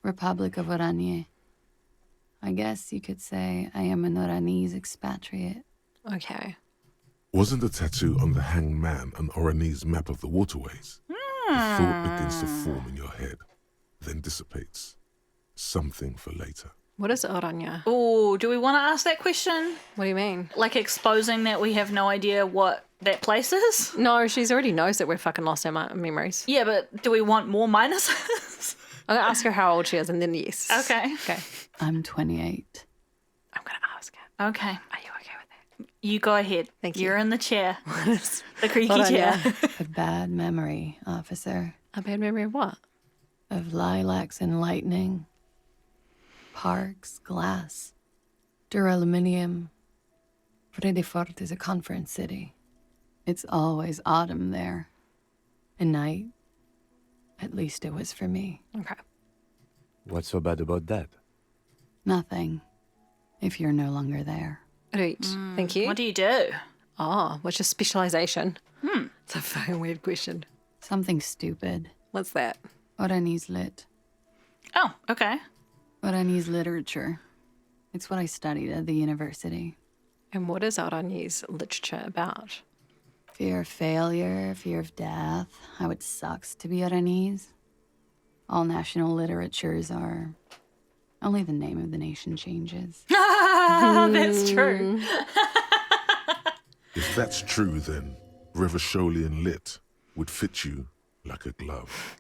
Republic of Oranje. I guess you could say I am an Oranese expatriate. Okay. Wasn't the tattoo on the hanged man an Oranese map of the waterways? The thought begins to form in your head, then dissipates. Something for later. What is Oranje? Oh, do we want to ask that question? What do you mean? Like exposing that we have no idea what that place is? No, she's already knows that we're fucking lost our memories. Yeah, but do we want more minuses? I'm going to ask her how old she is and then yes. Okay. Okay. I'm 28. I'm going to ask her. Okay. Are you okay with that? You go ahead. Thank you. You're in the chair. The creaky Hold on, chair. yeah. A bad memory, officer. A bad memory of what? Of lilacs and lightning. Parks, glass, duraluminum. Vredefort is a conference city. It's always autumn there. And night. At least it was for me. Okay. What's so bad about that? Nothing. If you're no longer there. Right. Thank you. What do you do? Oh, what's your specialization? It's a fucking weird question. Something stupid. What's that? Oranese lit. Oh, okay. Oranese literature. It's what I studied at the university. And what is Oranese literature about? Fear of failure, fear of death, how it sucks to be Oranese. All national literatures are... Only the name of the nation changes. That's true. If that's true, then Revacholian lit would fit you like a glove.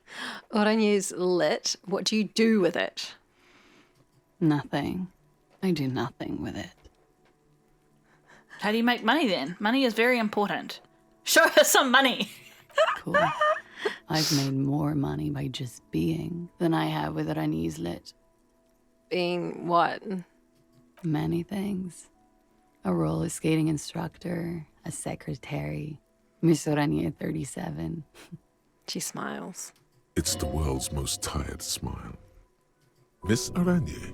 Oranese lit. What do you do with it? Nothing. I do nothing with it. How do you make money then? Money is very important. Show us some money. Cool. I've made more money by just being than I have with Oranese lit. Being what? Many things. A roller skating instructor, a secretary, Miss Oranje 37. She smiles. It's the world's most tired smile. Miss Aranye,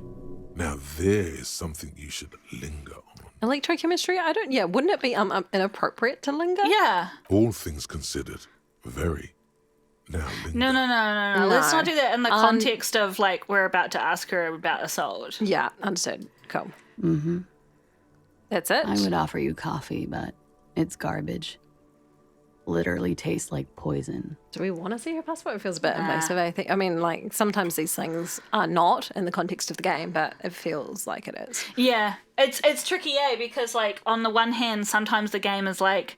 now there is something you should linger on. Electrochemistry? Wouldn't it be inappropriate to linger? Yeah. All things considered, very. Now linger. No. Let's not do that in the context of, like, we're about to ask her about assault. Yeah, understood. Cool. Mm-hmm. That's it? I would offer you coffee, but it's garbage. Literally tastes like poison. Do we want to see her passport? It feels a bit invasive, I think. I mean, like, sometimes these things are not in the context of the game, but it feels like it is. Yeah. It's tricky, because, like, on the one hand, sometimes the game is like,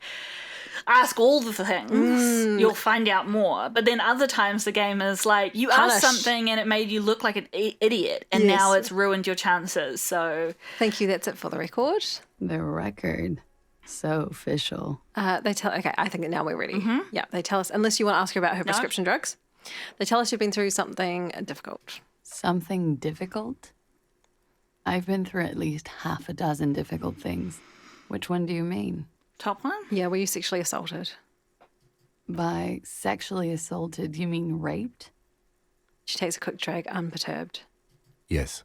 ask all the things, you'll find out more. But then other times the game is like, you asked something and it made you look like an idiot, and now it's ruined your chances. So thank you. That's it for the record. The record. So official. Okay, I think now we're ready. Yeah, they tell us, unless you want to ask her about her prescription drugs, they tell us you've been through something difficult. Something difficult? I've been through at least half a dozen difficult things. Which one do you mean? Top one? Yeah, were you sexually assaulted? By sexually assaulted, you mean raped? She takes a quick drag, unperturbed. Yes.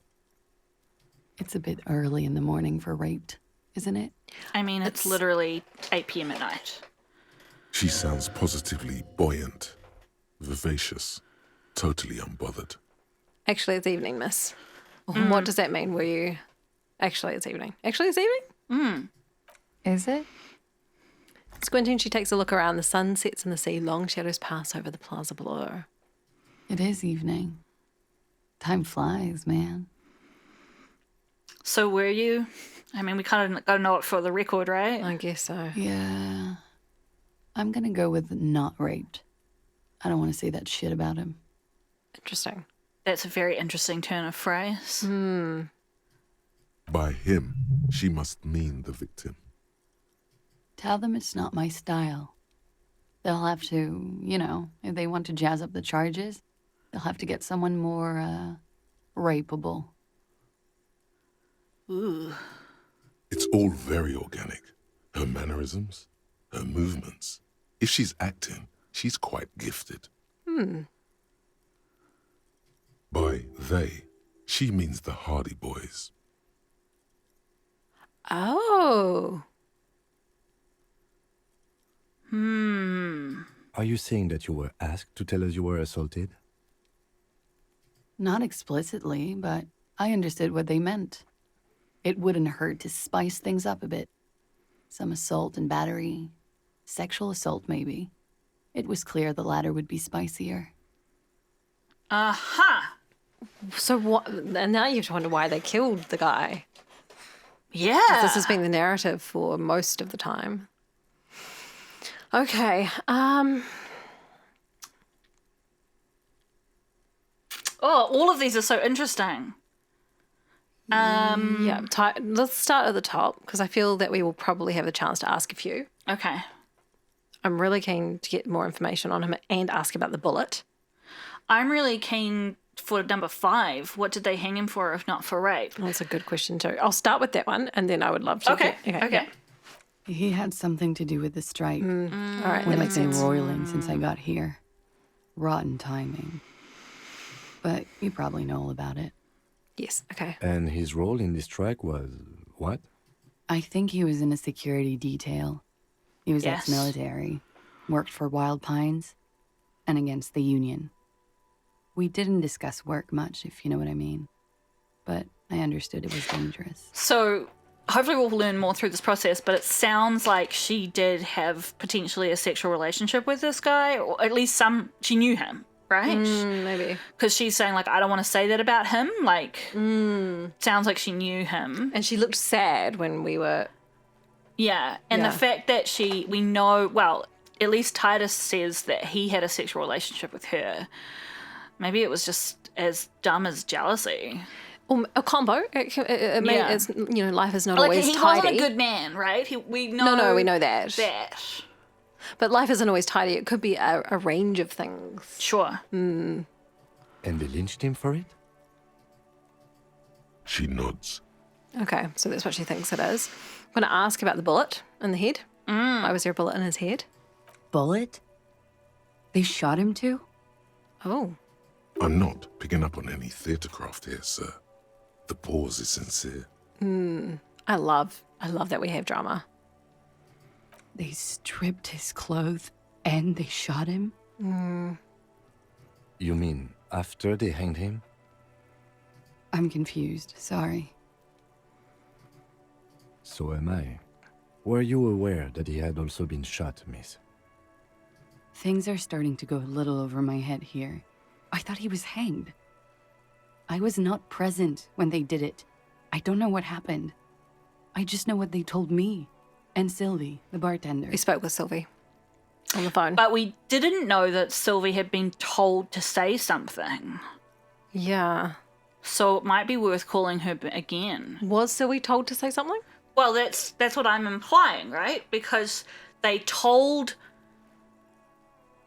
It's a bit early in the morning for raped, isn't it? I mean, it's literally 8 p.m. at night. She sounds positively buoyant, vivacious, totally unbothered. Actually, it's evening, miss. What does that mean? Were you... Actually, it's evening. Actually, it's evening? Is it? Squinting, she takes a look around. The sun sets in the sea. Long shadows pass over the plaza below. It is evening. Time flies, man. So were you? I mean, we kind of got to know it for the record, right? I guess so. Yeah. I'm gonna go with not raped. I don't want to say that shit about him. Interesting. That's a very interesting turn of phrase. By him, she must mean the victim. Tell them it's not my style. They'll have to, if they want to jazz up the charges, they'll have to get someone more, rapeable. Ooh. It's all very organic. Her mannerisms, her movements. If she's acting, she's quite gifted. By they, she means the Hardie boys. Oh. Are you saying that you were asked to tell us you were assaulted? Not explicitly, but I understood what they meant. It wouldn't hurt to spice things up a bit. Some assault and battery. Sexual assault, maybe. It was clear the latter would be spicier. Aha! So what? And now you have to wonder why they killed the guy. Yeah. This has been the narrative for most of the time. Okay. All of these are so interesting. Let's start at the top, because I feel that we will probably have a chance to ask a few. Okay. I'm really keen to get more information on him and ask about the bullet. I'm really keen for number 5. What did they hang him for if not for rape? That's a good question too. I'll start with that one, and then I would love to. Okay. Yeah. He had something to do with the strike. All right, that When makes it's been sense. roiling since I got here. Rotten timing. But you probably know all about it. Yes, okay. And his role in this strike was what? I think he was in a security detail. He was Yes. ex-military, worked for Wild Pines, and against the Union. We didn't discuss work much, if you know what I mean. But I understood it was dangerous. So hopefully we'll learn more through this process, but it sounds like she did have potentially a sexual relationship with this guy, or at least she knew him, right? Maybe. Because she's saying, like, I don't want to say that about him. Like, sounds like she knew him. And she looked sad when we were... Yeah, and Yeah. the fact that we know, well, at least Titus says that he had a sexual relationship with her. Maybe it was just as dumb as jealousy. A combo. It's, life is not Like, always he tidy. wasn't a good man, right? We know No, we know that. that. But life isn't always tidy. It could be a range of things. Sure. And they lynched him for it? She nods. Okay, so that's what she thinks it is. I'm going to ask about the bullet in the head. Why was there a bullet in his head? Bullet? They shot him too? Oh. I'm not picking up on any theatre craft here, sir. The pause is sincere. I love that we have drama. They stripped his clothes and they shot him? You mean after they hanged him? I'm confused, sorry. So am I. Were you aware that he had also been shot, miss? Things are starting to go a little over my head here. I thought he was hanged. I was not present when they did it. I don't know what happened. I just know what they told me. And Sylvie, the bartender. We spoke with Sylvie on the phone. But we didn't know that Sylvie had been told to say something. Yeah. So it might be worth calling her again. Was Sylvie told to say something? Well, that's what I'm implying, right? Because they told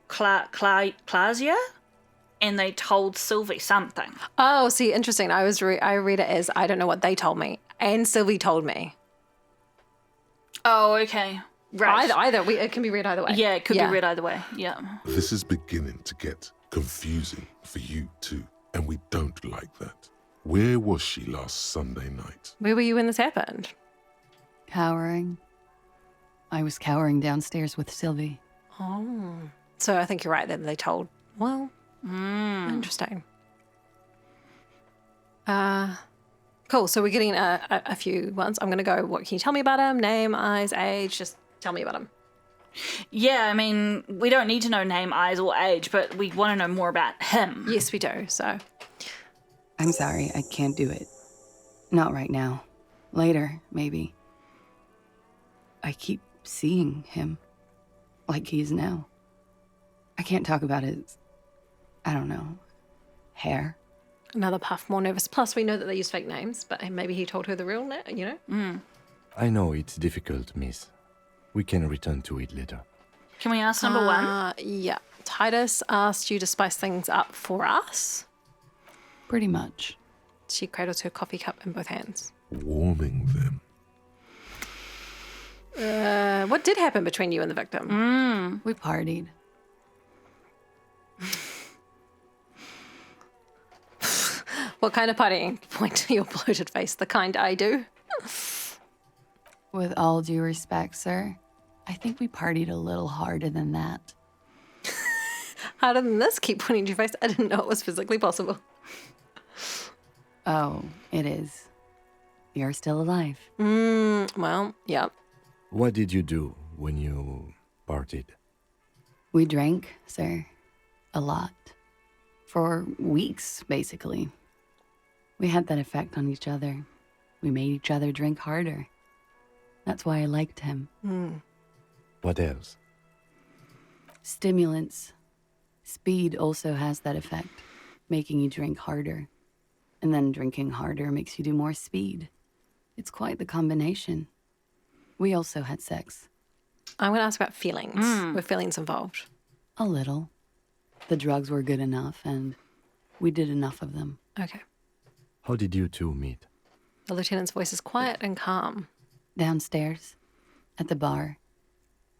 Klaasje and they told Sylvie something. Oh, see, interesting. I read it as I don't know what they told me, and Sylvie told me. Oh, okay. Right. Either. It can be read either way. Yeah, it could be read either way. Yeah. This is beginning to get confusing for you too, and we don't like that. Where was she last Sunday night? Where were you when this happened? Cowering. I was cowering downstairs with Sylvie. Oh. So I think you're right that they told. Well, interesting. Cool. So we're getting a few ones. I'm going to go, what can you tell me about him? Name, eyes, age. Just tell me about him. Yeah, I mean, we don't need to know name, eyes, or age, but we want to know more about him. Yes, we do. So. I'm sorry, I can't do it. Not right now. Later, maybe. I keep seeing him. Like he is now. I can't talk about his, I don't know, hair. Another puff, more nervous. Plus, we know that they use fake names, but maybe he told her the real name, you know? I know it's difficult, miss. We can return to it later. Can we ask number one? Yeah. Titus asked you to spice things up for us. Pretty much. She cradles her coffee cup in both hands. Warming them. What did happen between you and the victim? We partied. What kind of partying? Point to your bloated face, the kind I do. With all due respect, sir, I think we partied a little harder than that. Harder than this? Keep pointing to your face. I didn't know it was physically possible. Oh, it is. You're still alive. Well, yeah. What did you do when you partied? We drank, sir. A lot. For weeks, basically. We had that effect on each other. We made each other drink harder. That's why I liked him. What else? Stimulants. Speed also has that effect, making you drink harder. And then drinking harder makes you do more speed. It's quite the combination. We also had sex. I'm going to ask about feelings. Were feelings involved? A little. The drugs were good enough, and we did enough of them. Okay. How did you two meet? The lieutenant's voice is quiet and calm. Downstairs, at the bar.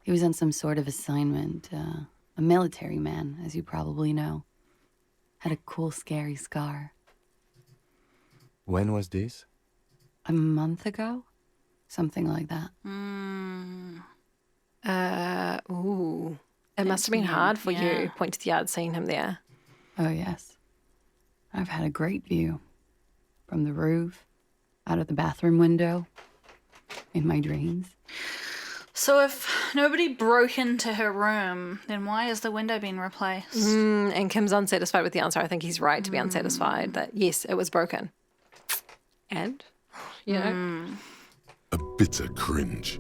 He was on some sort of assignment. A military man, as you probably know. Had a cool, scary scar. When was this? A month ago? Something like that. Ooh. It must have been hard for you. Point to the yard, seeing him there. Oh, yes. I've had a great view. From the roof, out of the bathroom window, in my dreams. So if nobody broke into her room, then why has the window been replaced? And Kim's unsatisfied with the answer. I think he's right to be unsatisfied that, yes, it was broken. And, you know. A bitter cringe.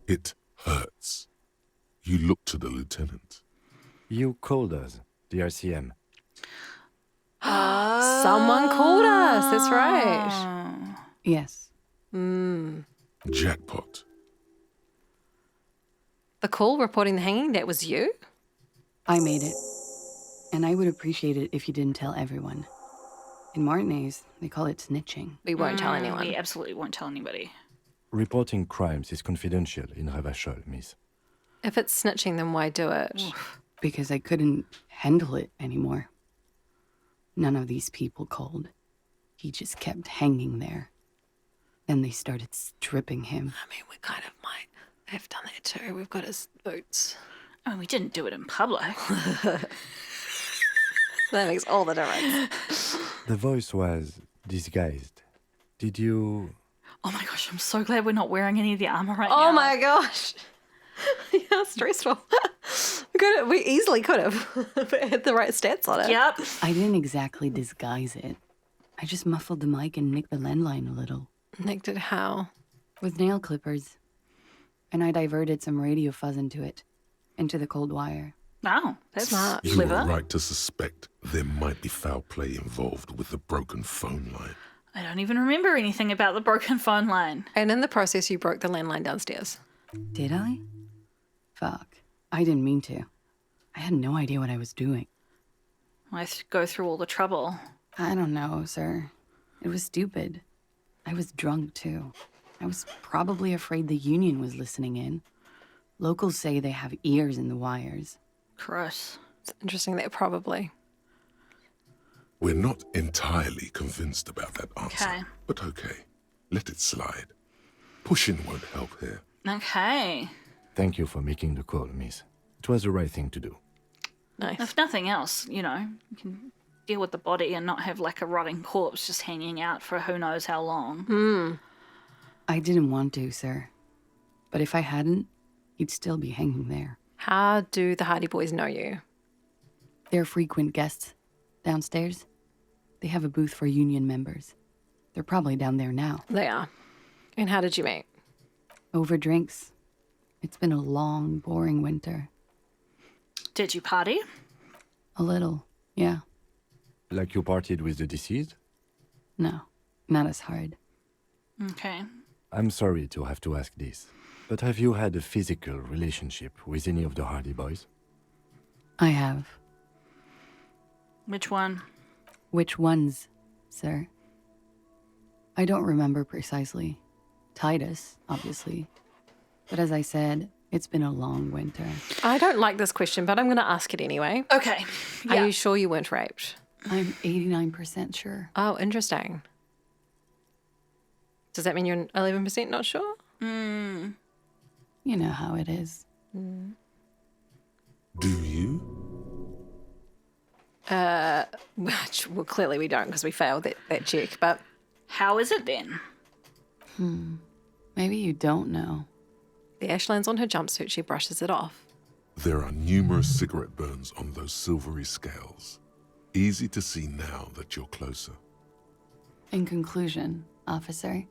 It hurts. You look to the lieutenant. You called us, the RCM. Someone called us. That's right. Yes. Jackpot. The call reporting the hanging, that was you? I made it. And I would appreciate it if you didn't tell everyone. In Martinez, they call it snitching. We won't tell anyone. We absolutely won't tell anybody. Reporting crimes is confidential in Ravachol, miss. If it's snitching, then why do it? Because I couldn't handle it anymore. None of these people called. He just kept hanging there. Then they started stripping him. I mean, we kind of might have done that too. We've got his boots. I mean, we didn't do it in public. That makes all the difference. The voice was disguised. Did you... Oh my gosh, I'm so glad we're not wearing any of the armor right now. Oh my gosh. Yeah, stressful. We easily could have if it had the right stats on it. Yep. I didn't exactly disguise it. I just muffled the mic and nicked the landline a little. Nicked it how? With nail clippers. And I diverted some radio fuzz into the cold wire. Oh, that's Smart. You clever. were right to suspect there might be foul play involved with the broken phone line. I don't even remember anything about the broken phone line. And in the process, you broke the landline downstairs. Did I? Fuck. I didn't mean to. I had no idea what I was doing. I go through all the trouble. I don't know, sir. It was stupid. I was drunk, too. I was probably afraid the union was listening in. Locals say they have ears in the wires. Gross. It's interesting that probably. We're not entirely convinced about that answer. Okay. But okay, let it slide. Pushing won't help here. Okay. Thank you for making the call, miss. It was the right thing to do. Nice. If nothing else, you can deal with the body and not have like a rotting corpse just hanging out for who knows how long. I didn't want to, sir. But if I hadn't, he'd still be hanging there. How do the Hardie boys know you? They're frequent guests downstairs. They have a booth for union members. They're probably down there now. They are. And how did you meet? Over drinks. It's been a long, boring winter. Did you party? A little, yeah. Like you partied with the deceased? No, not as hard. Okay. I'm sorry to have to ask this, but have you had a physical relationship with any of the Hardie boys? I have. Which one? Which ones, sir? I don't remember precisely. Titus, obviously. But as I said, it's been a long winter. I don't like this question, but I'm going to ask it anyway. Okay. Yeah. Are you sure you weren't raped? I'm 89% sure. Oh, interesting. Does that mean you're 11% not sure? You know how it is. Do you? Well, clearly we don't because we failed that check, but... How is it then? Maybe you don't know. The ash lands on her jumpsuit, she brushes it off. There are numerous cigarette burns on those silvery scales. Easy to see now that you're closer. In conclusion, officer,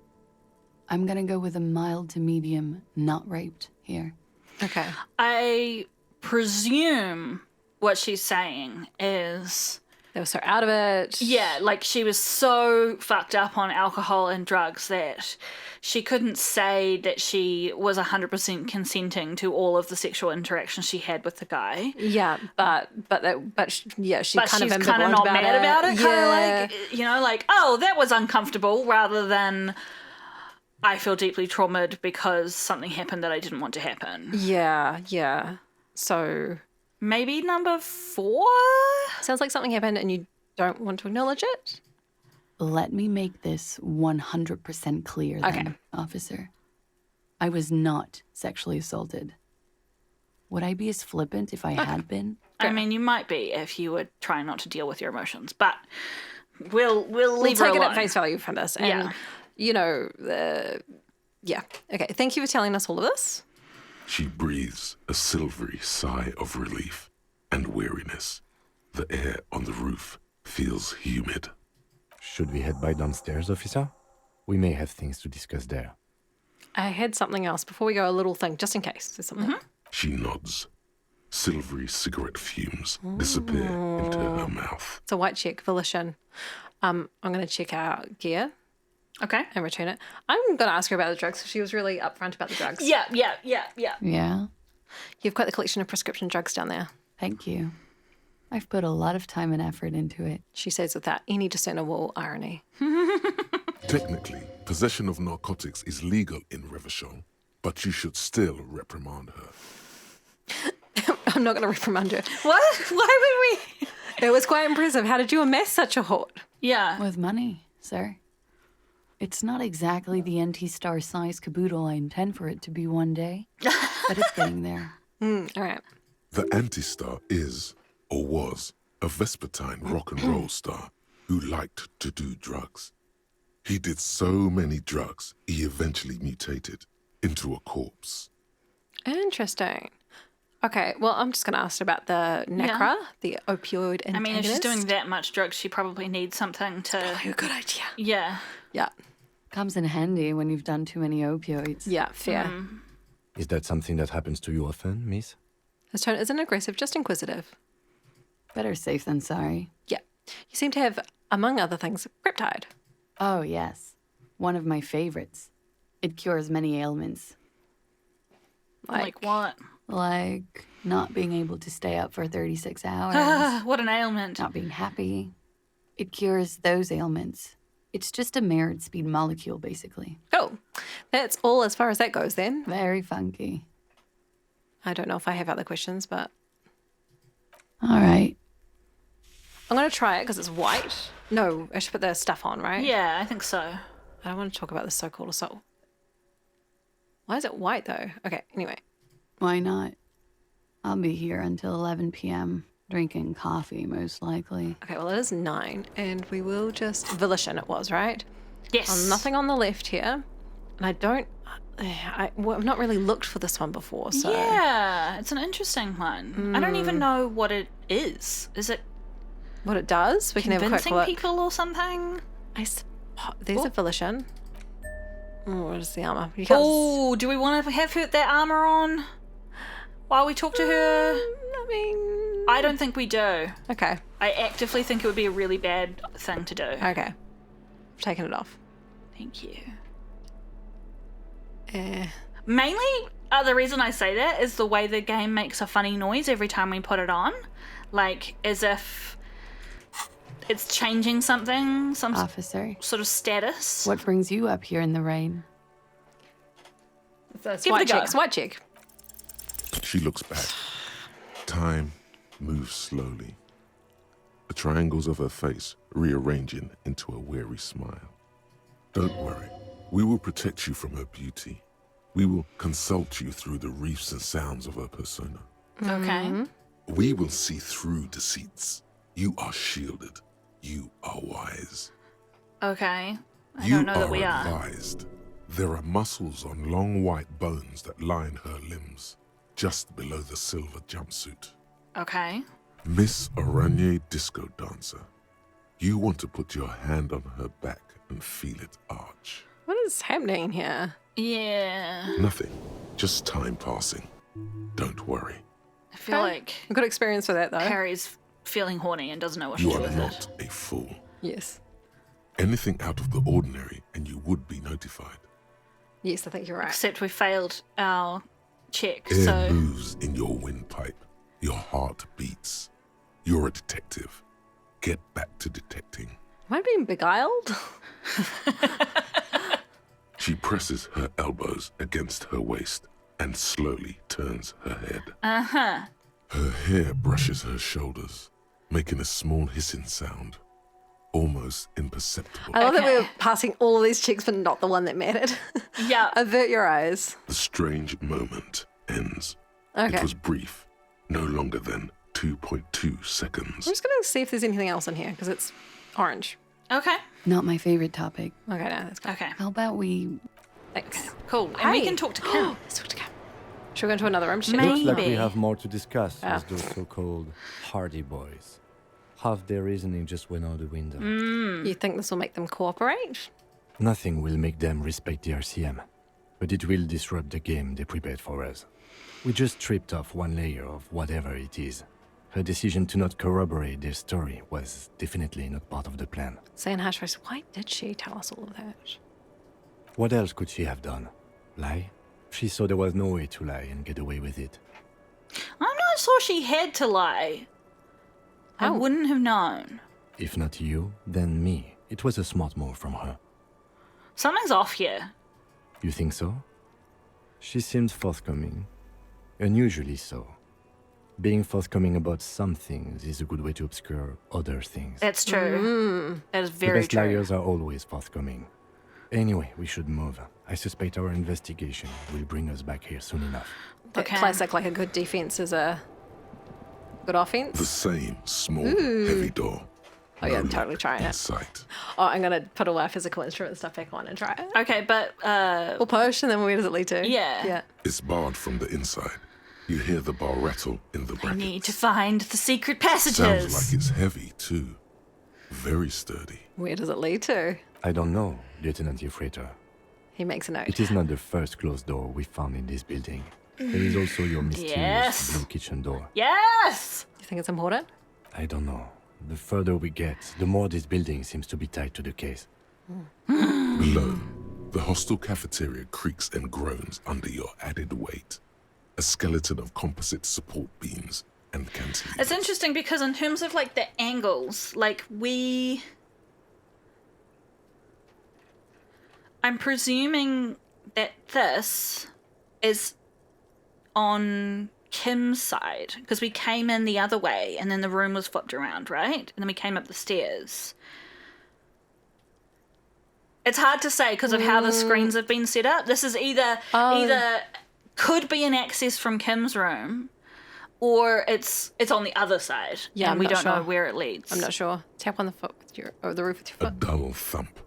I'm gonna go with a mild to medium not raped here. Okay. I presume what she's saying is... They were so out of it. Yeah, like she was so fucked up on alcohol and drugs that she couldn't say that she was 100% consenting to all of the sexual interactions she had with the guy. Yeah, but yeah, she But kind she's of kind of not mad about it. Yeah. Kind of like, oh, that was uncomfortable, rather than I feel deeply traumatized because something happened that I didn't want to happen. Yeah. So maybe number 4? Sounds like something happened and you don't want to acknowledge it? Let me make this 100% clear then, officer. I was not sexually assaulted. Would I be as flippant if I had been? I mean, you might be if you were trying not to deal with your emotions, but we'll leave her take it alone. at face value from this. And, yeah. Okay, thank you for telling us all of this. She breathes a silvery sigh of relief and weariness. The air on the roof feels humid. Should we head by downstairs, officer? We may have things to discuss there. I had something else before we go, a little thing, just in case there's something. She nods. Silvery cigarette fumes disappear into her mouth. It's a white check, volition. I'm going to check our gear. Okay. And return it. I'm going to ask her about the drugs. She was really upfront about the drugs. Yeah. Yeah? You've got the collection of prescription drugs down there. Thank you. I've put a lot of time and effort into it. She says without any discernible irony. Technically, possession of narcotics is legal in Revachol, but you should still reprimand her. I'm not going to reprimand her. What? Why would we? It was quite impressive. How did you amass such a hoard? Yeah. With money, sir. It's not exactly the NT-star size caboodle I intend for it to be one day, but it's getting there. All right. The Anti-Star is, or was, a Vespertine rock and roll star who liked to do drugs. He did so many drugs, he eventually mutated into a corpse. Interesting. Okay, well, I'm just going to ask about the Necra, the opioid antagonist. I mean, if she's doing that much drugs, she probably needs something to... Oh, good idea. Yeah. Yeah. Comes in handy when you've done too many opioids. Yeah, fair. Is that something that happens to you often, miss? His tone isn't aggressive, just inquisitive. Better safe than sorry. Yeah. You seem to have, among other things, Cryptide. Oh, yes. One of my favorites. It cures many ailments. Like what? Like not being able to stay up for 36 hours. What an ailment. Not being happy. It cures those ailments. It's just a mirrored speed molecule, basically. Oh, that's all as far as that goes then. Very funky. I don't know if I have other questions, but... All right. I'm going to try it because it's white. No, I should put the stuff on, right? Yeah, I think so. I don't want to talk about the so-called assault. Why is it white, though? Okay, anyway. Why not? I'll be here until 11 p.m. drinking coffee, most likely. Okay, well, it is 9, and we will just... Volition it was, right? Yes. Nothing on the left here. And I don't... I've not really looked for this one before, so... Yeah, it's an interesting one. I don't even know what it is. Is it what it does? We can have a quick convincing look. people or something? There's a Volition. Oh, what is the armor? You can't Oh, do we want to have that armor on while we talk to her? I mean... I don't think we do. Okay. I actively think it would be a really bad thing to do. Okay. I've taken it off. Thank you. Eh. Mainly, the reason I say that is the way the game makes a funny noise every time we put it on. Like, as if it's changing something, some Officer, sort of status. what brings you up here in the rain? It's Give it a go. White chick. She looks back. Time moves slowly. The triangles of her face rearranging into a weary smile. Don't worry. We will protect you from her beauty. We will consult you through the reefs and sounds of her persona. Okay. We will see through deceits. You are shielded. You are wise. Okay. I You don't know that we are. advised. There are muscles on long white bones that line her limbs, just below the silver jumpsuit. Okay. Miss Oranje Disco Dancer, you want to put your hand on her back and feel it arch. What is happening here? Yeah. Nothing, just time passing. Don't worry. I feel like I've got experience with that, though. Harry's feeling horny and doesn't know what to You do are with not it. a fool. Yes. Anything out of the ordinary and you would be notified. Yes, I think you're right. Except we failed our check, Air so... moves in your windpipe. Your heart beats. You're a detective. Get back to detecting. Am I being beguiled? She presses her elbows against her waist and slowly turns her head. Uh-huh. Her hair brushes her shoulders, making a small hissing sound, almost imperceptible. I love that Okay. we're passing all of these checks, but not the one that mattered. Yeah. Avert your eyes. The strange moment ends. Okay. It was brief, no longer than 2.2 seconds. I'm just going to see if there's anything else in here, because it's orange. Okay. Not my favorite topic. Okay, no, that's good. Okay. How about we... Thanks. Cool. And we Hey. can talk to Kim. Let's talk to Cam. Should we go into another room? Maybe. Looks like we have more to discuss Ah. with those so-called Hardie boys. Half their reasoning just went out the window. You think this will make them cooperate? Nothing will make them respect the RCM, but it will disrupt the game they prepared for us. We just stripped off one layer of whatever it is. Her decision to not corroborate their story was definitely not part of the plan. Saying hush voice, why did she tell us all of that? What else could she have done? Lie? She saw there was no way to lie and get away with it. I'm not sure she had to lie. I wouldn't have known. If not you, then me. It was a smart move from her. Something's off here. You think so? She seems forthcoming. Unusually so. Being forthcoming about some things is a good way to obscure other things. That's true. That is very The best true. liars are always forthcoming. Anyway, we should move. I suspect our investigation will bring us back here soon enough. That classic, like a good defense is a good offense. The same small, heavy door. Oh yeah, I'm No totally lock trying in it. sight. Oh, I'm gonna put all our physical instrument stuff back on and try it. Okay, but Or push, and then where does it lead to? Yeah. Yeah. It's barred from the inside. You hear the bar rattle in the I brackets. need to find the secret passages. Sounds like it's heavy, too. Very sturdy. Where does it lead to? I don't know, Lieutenant Euphrator. He makes a note. It is not the first closed door we found in this building. There is also your mysterious Yes. blue kitchen door. Yes! You think it's important? I don't know. The further we get, the more this building seems to be tied to the case. Below, the hostel cafeteria creaks and groans under your added weight. A skeleton of composite support beams and cantilevers. It's interesting because in terms of like the angles, like I'm presuming that this is on Kim's side because we came in the other way and then the room was flipped around, right? And then we came up the stairs. It's hard to say because of how the screens have been set up. This is either could be an access from Kim's room, or it's on the other side. Yeah, and I'm we not don't know sure. where it leads. I'm not sure. Tap on the foot with your, or the roof with your A foot. dull thump.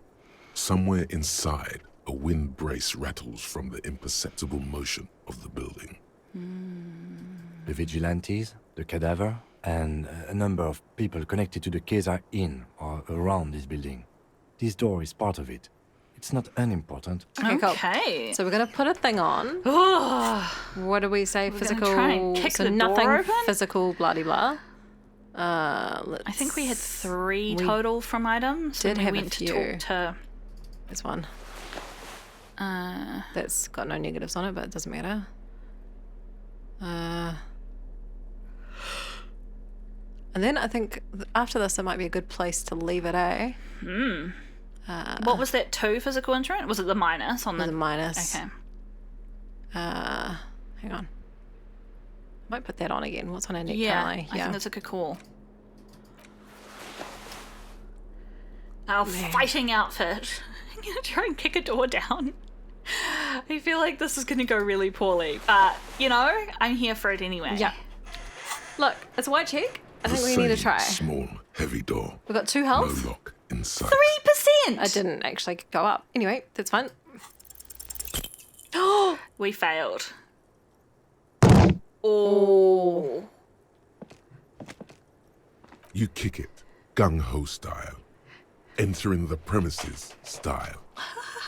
Somewhere inside, a wind brace rattles from the imperceptible motion of the building. The vigilantes, the cadaver, and a number of people connected to the case are in or around this building. This door is part of it. It's not unimportant. Okay, cool. Okay. So we're gonna put a thing on. What do we say? We're Physical. gonna try and kick so the door nothing open? physical. Blah de blah. I think we had 3 total from items. did when have we a went few. to talk to. There's one. That's got no negatives on it, but it doesn't matter. And then I think after this, it might be a good place to leave it, eh? What was that 2 physical instrument? Was it the minus on There's the a minus. Okay. Hang on. Might put that on again. What's on our neck Yeah, currently? I think that's a good call. Our fighting outfit. I'm gonna try and kick a door down. I feel like this is gonna go really poorly, but you know, I'm here for it anyway. Yeah. Look, it's a white check. I think we The need to same try. small, heavy door. We've got 2 No health. lock in sight. 3%. I didn't actually go up. Anyway, that's fine. We failed. Oh. You kick it, gung-ho style. Entering the premises style.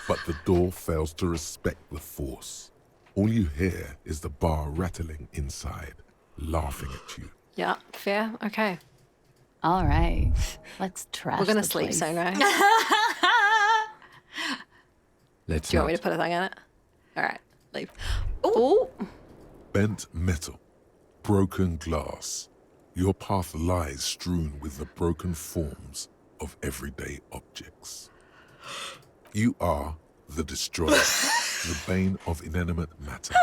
But the door fails to respect the force. All you hear is the bar rattling inside, laughing at you. Yeah, fair. Okay. All right. Let's trash We're gonna the sleep place. soon, right? Let's Do you want me not. to put a thing in it? All right, leave. Oh, Bent metal, broken glass. Your path lies strewn with the broken forms of everyday objects. You are the destroyer, the bane of inanimate matter.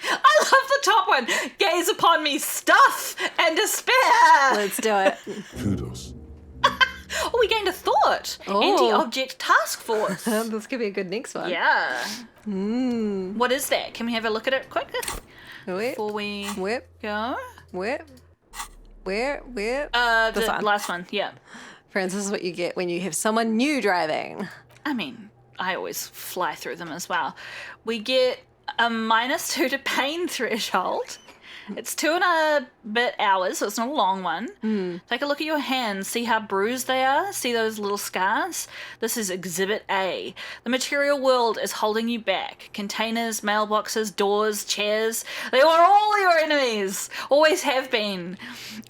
I love the top one. Gaze upon me, stuff and despair. let's do it. Kudos. Oh, we gained a thought. Oh. Anti-object task force. This could be a good next one. Yeah. What is that? Can we have a look at it quick Whip, before we whip, go? whip. Where? The This one. last one. Yeah. Friends, this is what you get when you have someone new driving. I mean, I always fly through them as well. We get a -2 to pain threshold. It's 2.5 hours, so it's not a long one. Take a look at your hands, see how bruised they are, see those little scars? This is Exhibit A. The material world is holding you back. Containers, mailboxes, doors, chairs, they are all your enemies, always have been.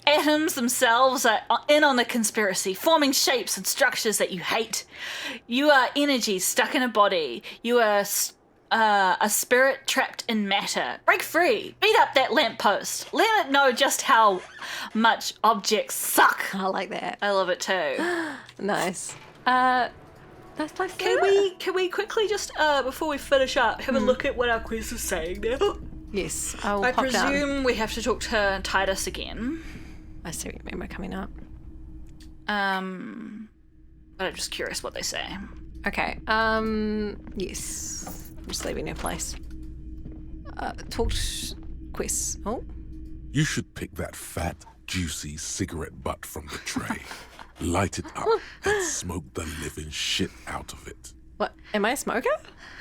Atoms themselves are in on the conspiracy, forming shapes and structures that you hate. You are energy stuck in a body. You are A spirit trapped in matter. Break free. Beat up that lamppost. Let it know just how much objects suck. I like that. I love it too. Nice. Nice place. Can we quickly just before we finish up have a look at what our quest is saying now? Yes, I will I pop down. presume we have to talk to Titus again. I see what you mean by coming up. But I'm just curious what they say. Okay. Yes. I'm just leaving your place. Talk quests. Oh. You should pick that fat, juicy cigarette butt from the tray, light it up, and smoke the living shit out of it. What? Am I a smoker?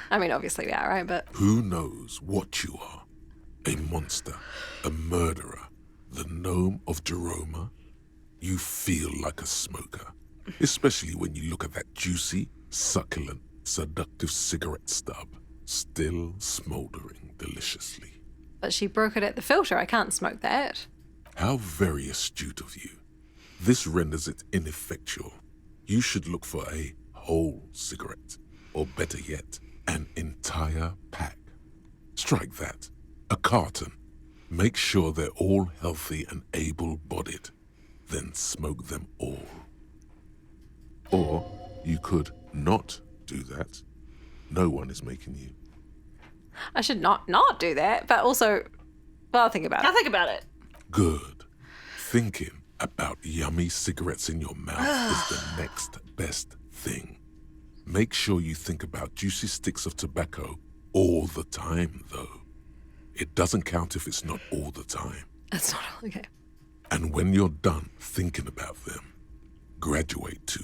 I mean, obviously we are, right? But Who knows what you are? A monster, a murderer, the gnome of Jeroma? You feel like a smoker, especially when you look at that juicy, succulent, seductive cigarette stub, still smoldering deliciously. But she broke it at the filter. I can't smoke that. How very astute of you. This renders it ineffectual. You should look for a whole cigarette, or better yet, an entire pack. Strike that. A carton. Make sure they're all healthy and able-bodied. Then smoke them all. Or you could not do that. No one is making you. I should not do that, but also, well, I'll think about it. I'll think about it. Good. Thinking about yummy cigarettes in your mouth is the next best thing. Make sure you think about juicy sticks of tobacco all the time, though. It doesn't count if it's not all the time. That's not okay. And when you're done thinking about them, graduate to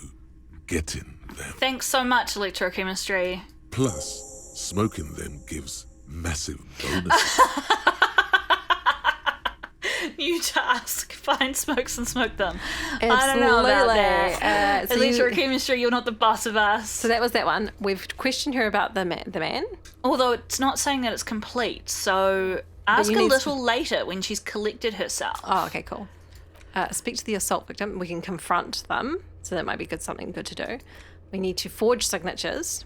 getting them. Thanks so much, electrochemistry. Plus, smoking them gives massive bonuses. New task. Find smokes and smoke them. I don't know about that. So Electrochemistry, you're not the boss of us. So that was that one. We've questioned her about the man. Although it's not saying that it's complete, so ask a little later when she's collected herself. Oh, okay, cool. Speak to the assault victim. We can confront them, so that might be something good to do. We need to forge signatures.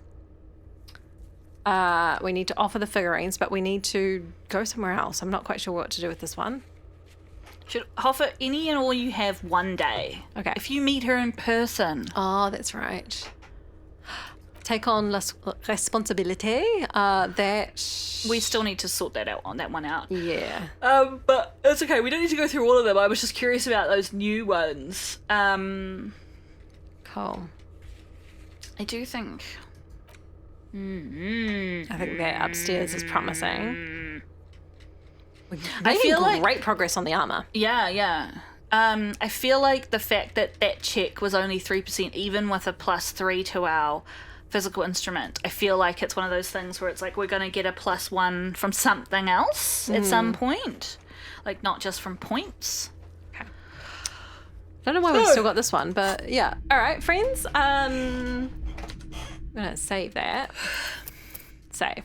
We need to offer the figurines, but we need to go somewhere else. I'm not quite sure what to do with this one. Should offer any and all you have one day. Okay. If you meet her in person. Oh, that's right. Take on responsibility. That we still need to sort that one out. Yeah. But it's okay. We don't need to go through all of them. I was just curious about those new ones. Cool. I do think. I think that upstairs is promising. I feel like great progress on the armor. Yeah. I feel like the fact that check was only 3%, even with a +3 to our physical instrument, I feel like it's one of those things where it's like we're going to get a +1 from something else at some point, like not just from points. Okay. Don't know why we've still got this one, but yeah. All right, friends. I'm gonna save that. Save.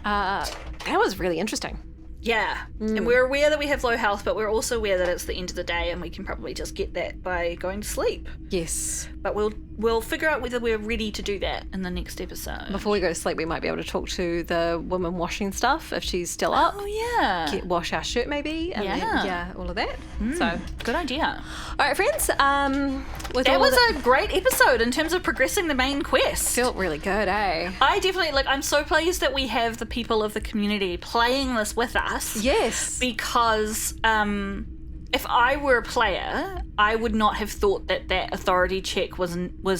That was really interesting. Yeah, and we're aware that we have low health, but we're also aware that it's the end of the day and we can probably just get that by going to sleep. Yes. But we'll figure out whether we're ready to do that in the next episode. Before we go to sleep, we might be able to talk to the woman washing stuff if she's still up. Oh, yeah. Wash our shirt maybe. And then, all of that. So good idea. All right, friends. That was a great episode in terms of progressing the main quest. Felt really good, eh? I definitely, I'm so pleased that we have the people of the community playing this with us. Yes. Because if I were a player, I would not have thought that authority check was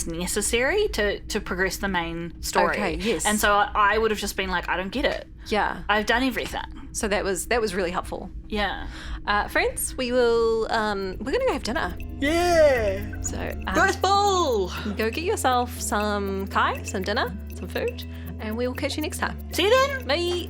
necessary to progress the main story. Okay, yes. And so I would have just been like, I don't get it. Yeah. I've done everything. So that was really helpful. Yeah. Friends, we will we're gonna go have dinner. Yeah. So Grace Bowl! Go get yourself some dinner, some food, and we will catch you next time. See you then. Bye.